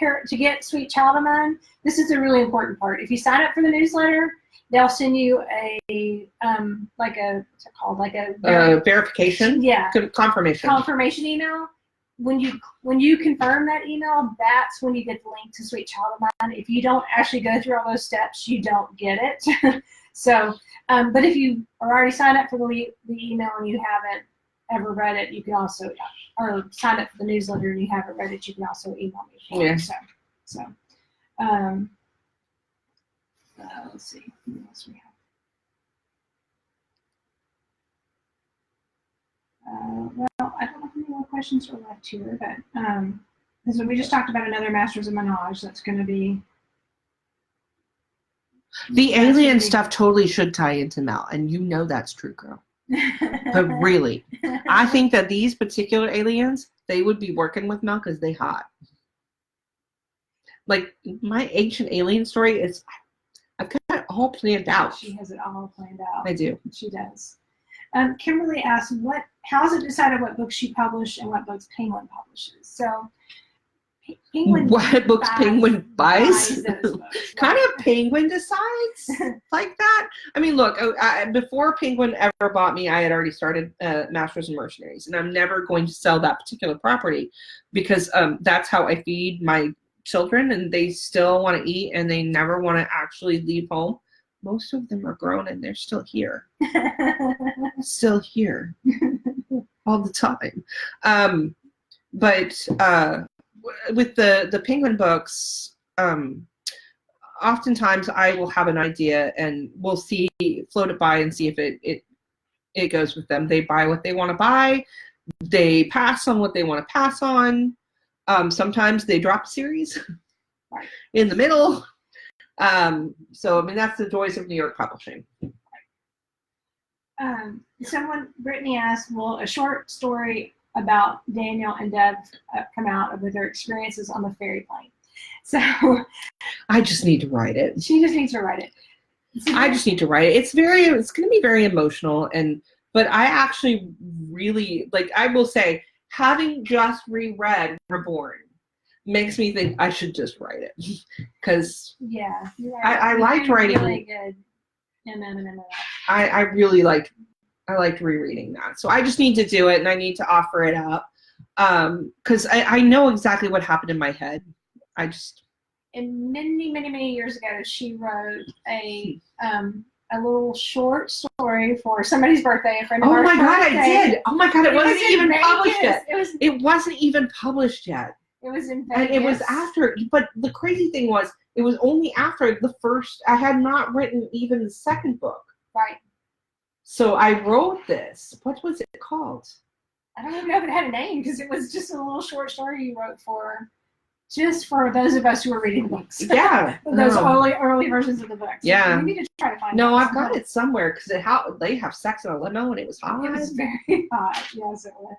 Sweet Child of Mine, this is a really important part. If you sign up for the newsletter, they'll send you a verification. Yeah. Confirmation email. When you confirm that email, that's when you get the link to Sweet Child of Mine. If you don't actually go through all those steps, you don't get it. So, but if you are already signed up for the email and you haven't ever read it, you can also, or signed up for the newsletter and you haven't read it, you can also email me. Yeah. Let's see. What else we have? Well, I don't know if any more questions are left here, but because we just talked about another Masters of Menage that's going to be. The alien stuff totally should tie into Mel, and you know that's true, girl. But really, I think that these particular aliens, they would be working with Mel because they hot. Like my ancient alien story is, I've got it all planned out. She has it all planned out. I do. She does. Kimberly asked, how is it decided what books you publish and what books Penguin publishes? So, Penguin. What books Penguin buys? Kind of Right. Penguin decides like that. I mean, look, before Penguin ever bought me, I had already started Masters and Mercenaries, and I'm never going to sell that particular property because that's how I feed my children, and they still want to eat, and they never want to actually leave home. Most of them are grown and they're still here. Still here. All the time. But with the Penguin books, oftentimes I will have an idea and we'll float it by and see if it goes with them. They buy what they want to buy. They pass on what they want to pass on. Sometimes they drop a series in the middle. So, I mean, that's the joys of New York publishing. Brittany asked, will a short story about Daniel and Deb come out with their experiences on the ferry plane? So, I just need to write it. She just needs to write it. I just need to write it. It's going to be very emotional, but I actually really, I will say, having just reread Reborn makes me think I should just write it because I liked writing. Really good. I really liked rereading that, so I just need to do it and I need to offer it up because I know exactly what happened in my head. And many years ago, she wrote a little short story for somebody's birthday. A friend of ours. Oh my God, I did! Oh my God, it wasn't even published yet. It wasn't even published yet. It was in Vegas. And it was after, but the crazy thing was, it was only after the first, I had not written even the second book. Right. So I wrote this. What was it called? I don't even know if it had a name because it was just a little short story you wrote just for those of us who were reading the books. Yeah. Those early versions of the books. Yeah. We need to try to find it. No, I've got it somewhere because they have sex in a limo and it was hot. It was very hot. Yes, it was.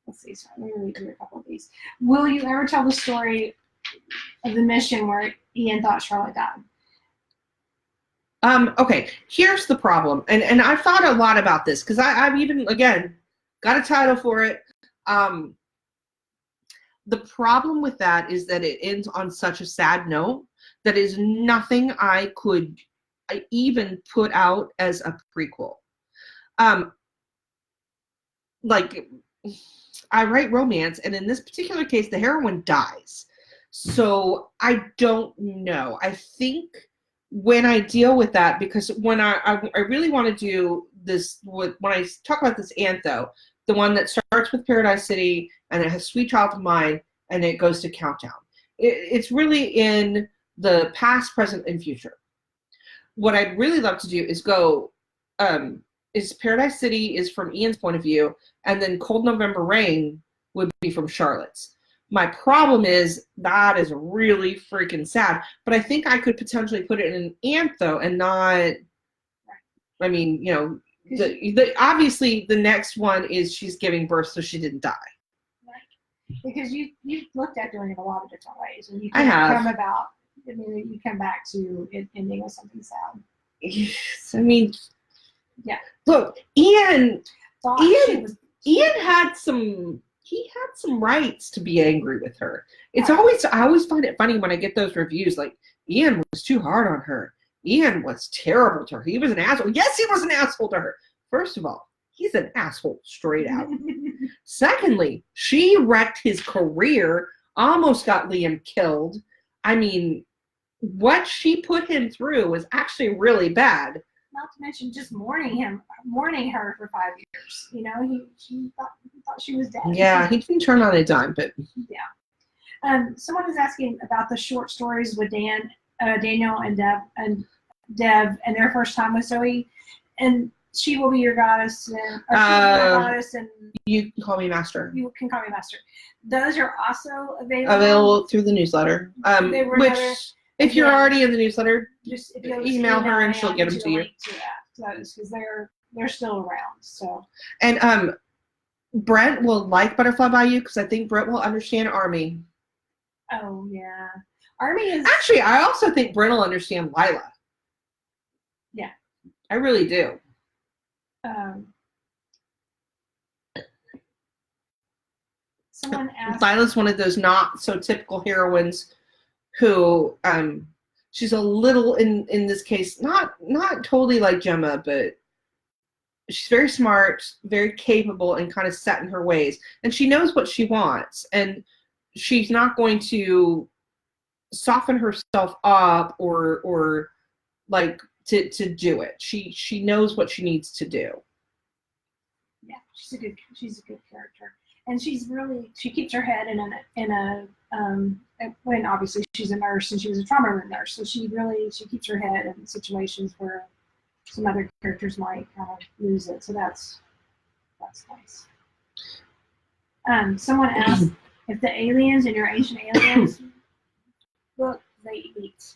Let's see. So let me read through a couple of these. Will you ever tell the story of the mission where Ian thought Charlotte died? Okay, here's the problem. And I've thought a lot about this because I've even, again, got a title for it. The problem with that is that it ends on such a sad note that is nothing I could even put out as a prequel. I write romance, and in this particular case, the heroine dies. So I don't know. I think when I deal with that, because when I really want to do this, when I talk about this antho, the one that starts with Paradise City and it has Sweet Child of Mine and it goes to Countdown. It's really in the past, present, and future. What I'd really love to do is go, is Paradise City is from Ian's point of view, and then Cold November Rain would be from Charlotte's. My problem is that is really freaking sad, but I think I could potentially put it in an antho and not, I mean, you know, obviously the next one is she's giving birth so she didn't die. Right. Because you looked at doing it a lot of different ways, and you I have. You come back to it ending with something sad. Yes, I mean, yeah. Look, Ian had some rights to be angry with her. It's always, I always find it funny when I get those reviews like, Ian was too hard on her. Ian was terrible to her. He was an asshole. Yes, he was an asshole to her. First of all, he's an asshole straight out. Secondly, she wrecked his career, almost got Liam killed. I mean, what she put him through was actually really bad. Not to mention just mourning her for 5 years. You know, he thought she was dead. Yeah, he didn't turn on a dime, but yeah. Someone is asking about the short stories with Daniel and Deb and their first time with Zoe, and she will be your goddess, and you can call me master. You can call me master. Those are also available through the newsletter. If you're already in the newsletter, just email her and she'll get them to you. Because they're still around. So. And Brent will like Butterfly by You because I think Brent will understand Army. Oh yeah, Army is actually. I also think Brent will understand Lila. Yeah, I really do. Someone asked. Lila's one of those not so typical heroines who she's a little in this case not totally like Gemma, but she's very smart, very capable, and kind of set in her ways, and she knows what she wants, and she's not going to soften herself up or like to do it. She knows what she needs to do. Yeah, she's a good character, and she keeps her head in a when obviously she's a nurse and she was a trauma room nurse, so she keeps her head in situations where some other characters might kind of lose it. So that's nice. Someone asked if the aliens in your Ancient Aliens book they eat.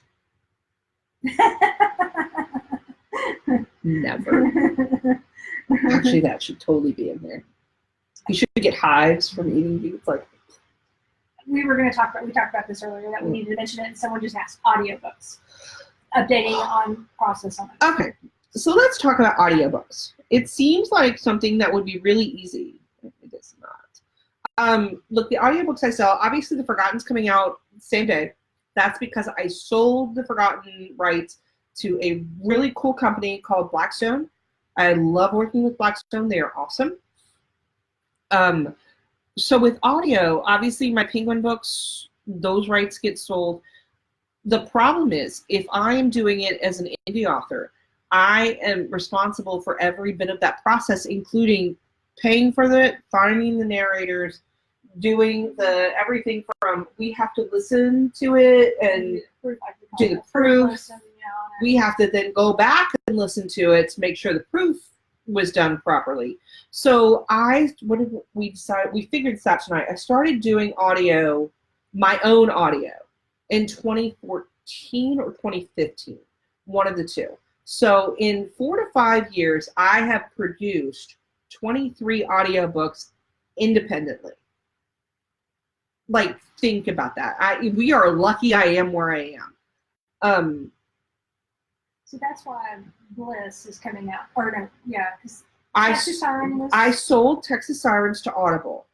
Never. Actually, that should totally be in there. You should get hives from eating these. Like we talked about this earlier that we needed to mention it, and someone just asked audiobooks. Updating on process on it. Okay, so let's talk about audiobooks. It seems like something that would be really easy. It is not. Look, the audiobooks I sell, obviously The Forgotten's coming out the same day. That's because I sold The Forgotten rights to a really cool company called Blackstone. I love working with Blackstone. They are awesome. So with audio, obviously my Penguin books, those rights get sold. The problem is, if I am doing it as an indie author, I am responsible for every bit of that process, including paying for finding the narrators, doing everything from we have to listen to it and do the proof. We have to then go back and listen to it to make sure the proof was done properly. So what did we decide? We figured this out tonight. I started doing audio, my own audio, in 2014 or 2015, one of the two. So in 4 to 5 years, I have produced 23 audiobooks independently. Like, think about that. We are lucky I am where I am. So that's why Bliss is coming out. Or no, yeah, because I sold Texas Sirens to Audible.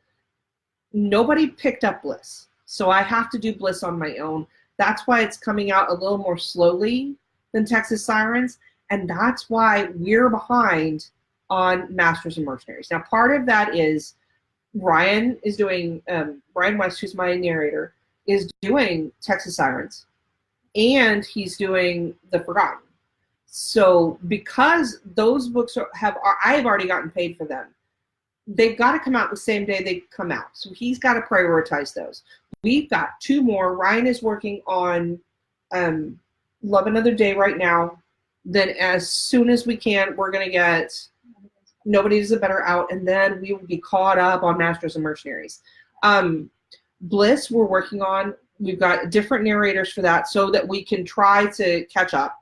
Nobody picked up Bliss, so I have to do Bliss on my own. That's why it's coming out a little more slowly than Texas Sirens, and that's why we're behind on Masters and Mercenaries. Now, part of that is Ryan is doing, Ryan West, who's my narrator, is doing Texas Sirens. and he's doing The Forgotten. So because those books I've already gotten paid for them, they've got to come out the same day they come out. So he's got to prioritize those. We've got 2 more. Ryan is working on Love Another Day right now. Then as soon as we can, we're going to get Nobody Is a Better out, and then we will be caught up on Masters and Mercenaries. Bliss we're working on. We've got different narrators for that so that we can try to catch up.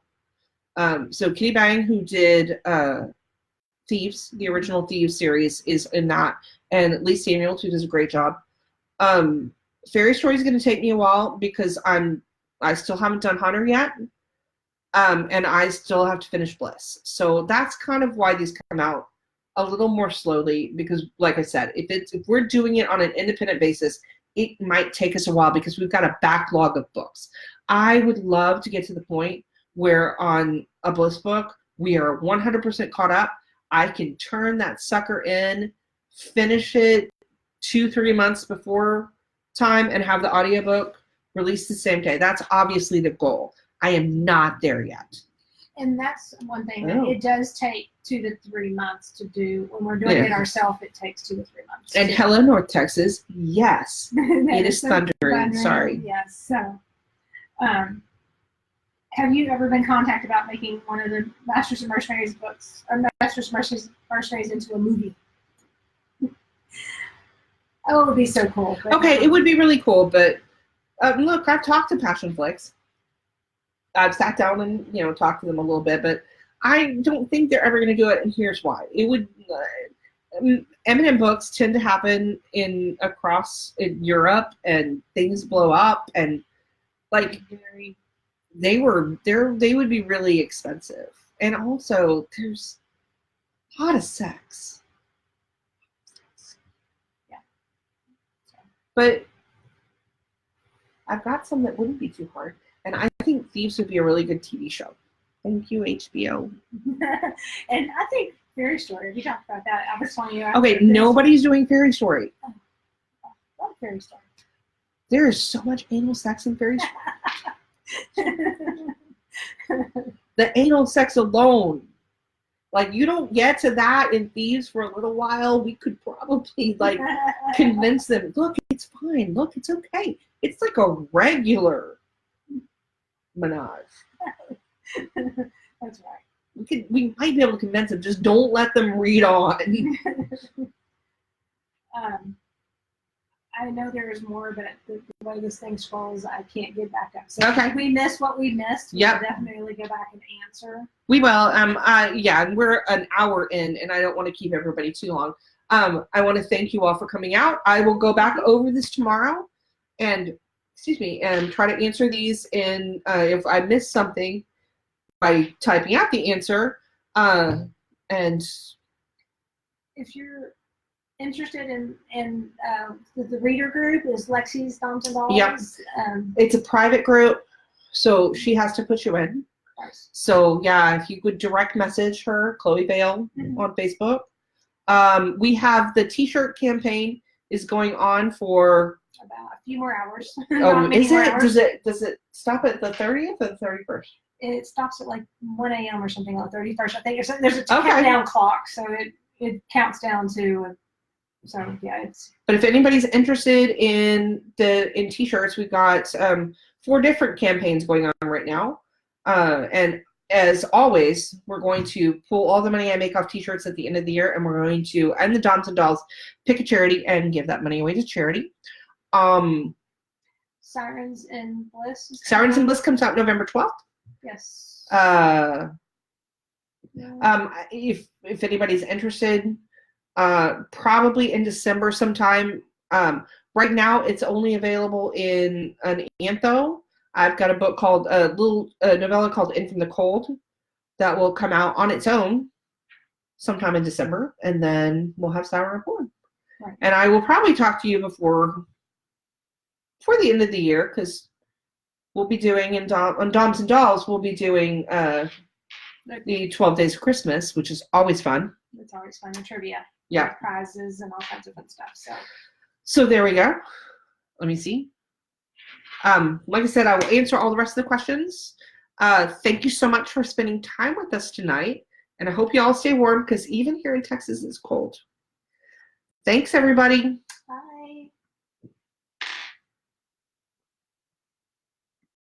So Kitty Bang, who did Thieves, the original Thieves series, is in that, and Lee Samuels, who does a great job. Faery Story is going to take me a while because I still haven't done Hunter yet, and I still have to finish Bliss. So that's kind of why these come out a little more slowly, because, like I said, if we're doing it on an independent basis, it might take us a while because we've got a backlog of books. I would love to get to the point where on a Bliss book, we are 100% caught up. I can turn that sucker in, finish it 2-3 months before time, and have the audiobook released the same day. That's obviously the goal. I am not there yet. And that's one thing that it does take 2 to 3 months to do. When we're doing it ourselves, it takes 2 to 3 months. And hello, North Texas. Yes, it is thundering. Sorry. Yes. So, have you ever been contacted about making one of the Masters and Mercenaries books, or Masters and Mercenaries into a movie? Oh, it would be so cool. Okay, it would be really cool, but look, I've talked to Passion Flicks. I've sat down and talked to them a little bit, but I don't think they're ever going to do it, and here's why. It would Eminem books tend to happen across Europe, and things blow up, and they would be really expensive, and also there's a lot of sex. Yeah. But I've got some that wouldn't be too hard, and I think Thieves would be a really good TV show. Thank you, HBO. And I think Faery Story, we talked about that. I was telling you. Okay, nobody's doing Faery Story. Oh, I love Faery Story. There is so much anal sex in Faery Story. The anal sex alone. You don't get to that in Thieves for a little while. We could probably convince them, look, it's fine. Look, it's okay. It's like a regular menage. That's right. We might be able to convince them. Just don't let them read on. I know there is more, but the way this thing scrolls, I can't get back up. So okay. If we missed what we missed, we'll definitely go back and answer. We will. Yeah, we're an hour in, and I don't want to keep everybody too long. I want to thank you all for coming out. I will go back over this tomorrow and try to answer these if I miss something by typing out the answer. And if you're interested in the reader group, is Lexi's Doms and Dolls. Yep. It's a private group, so she has to put you in. Nice. So yeah, if you could direct message her, Chloe Bale, on Facebook. We have the T-shirt campaign is going on for about a few more hours. Oh, is it? Does it stop at the 30th or the 31st? It stops at 1 a.m. or something on the 31st. I think there's a countdown clock, so it counts down to. So yeah, But if anybody's interested in T-shirts, we've got 4 different campaigns going on right now, and as always, we're going to pull all the money I make off T-shirts at the end of the year, and we're going to, and the Doms and Dolls, pick a charity and give that money away to charity. Sirens and Bliss. Sirens and Bliss comes out November 12th. Yes. If anybody's interested. Probably in December sometime. Right now, it's only available in an Antho. I've got a book called a novella called In from the Cold that will come out on its own sometime in December, and then we'll have Sour and Corn. Right. And I will probably talk to you before the end of the year, because we'll be doing on Doms and Dolls. We'll be doing the 12 Days of Christmas, which is always fun. It's always fun, and trivia. Yeah. Prizes and all kinds of fun stuff. So there we go. Let me see. Like I said, I will answer all the rest of the questions. Thank you so much for spending time with us tonight. And I hope you all stay warm because even here in Texas, it's cold. Thanks, everybody.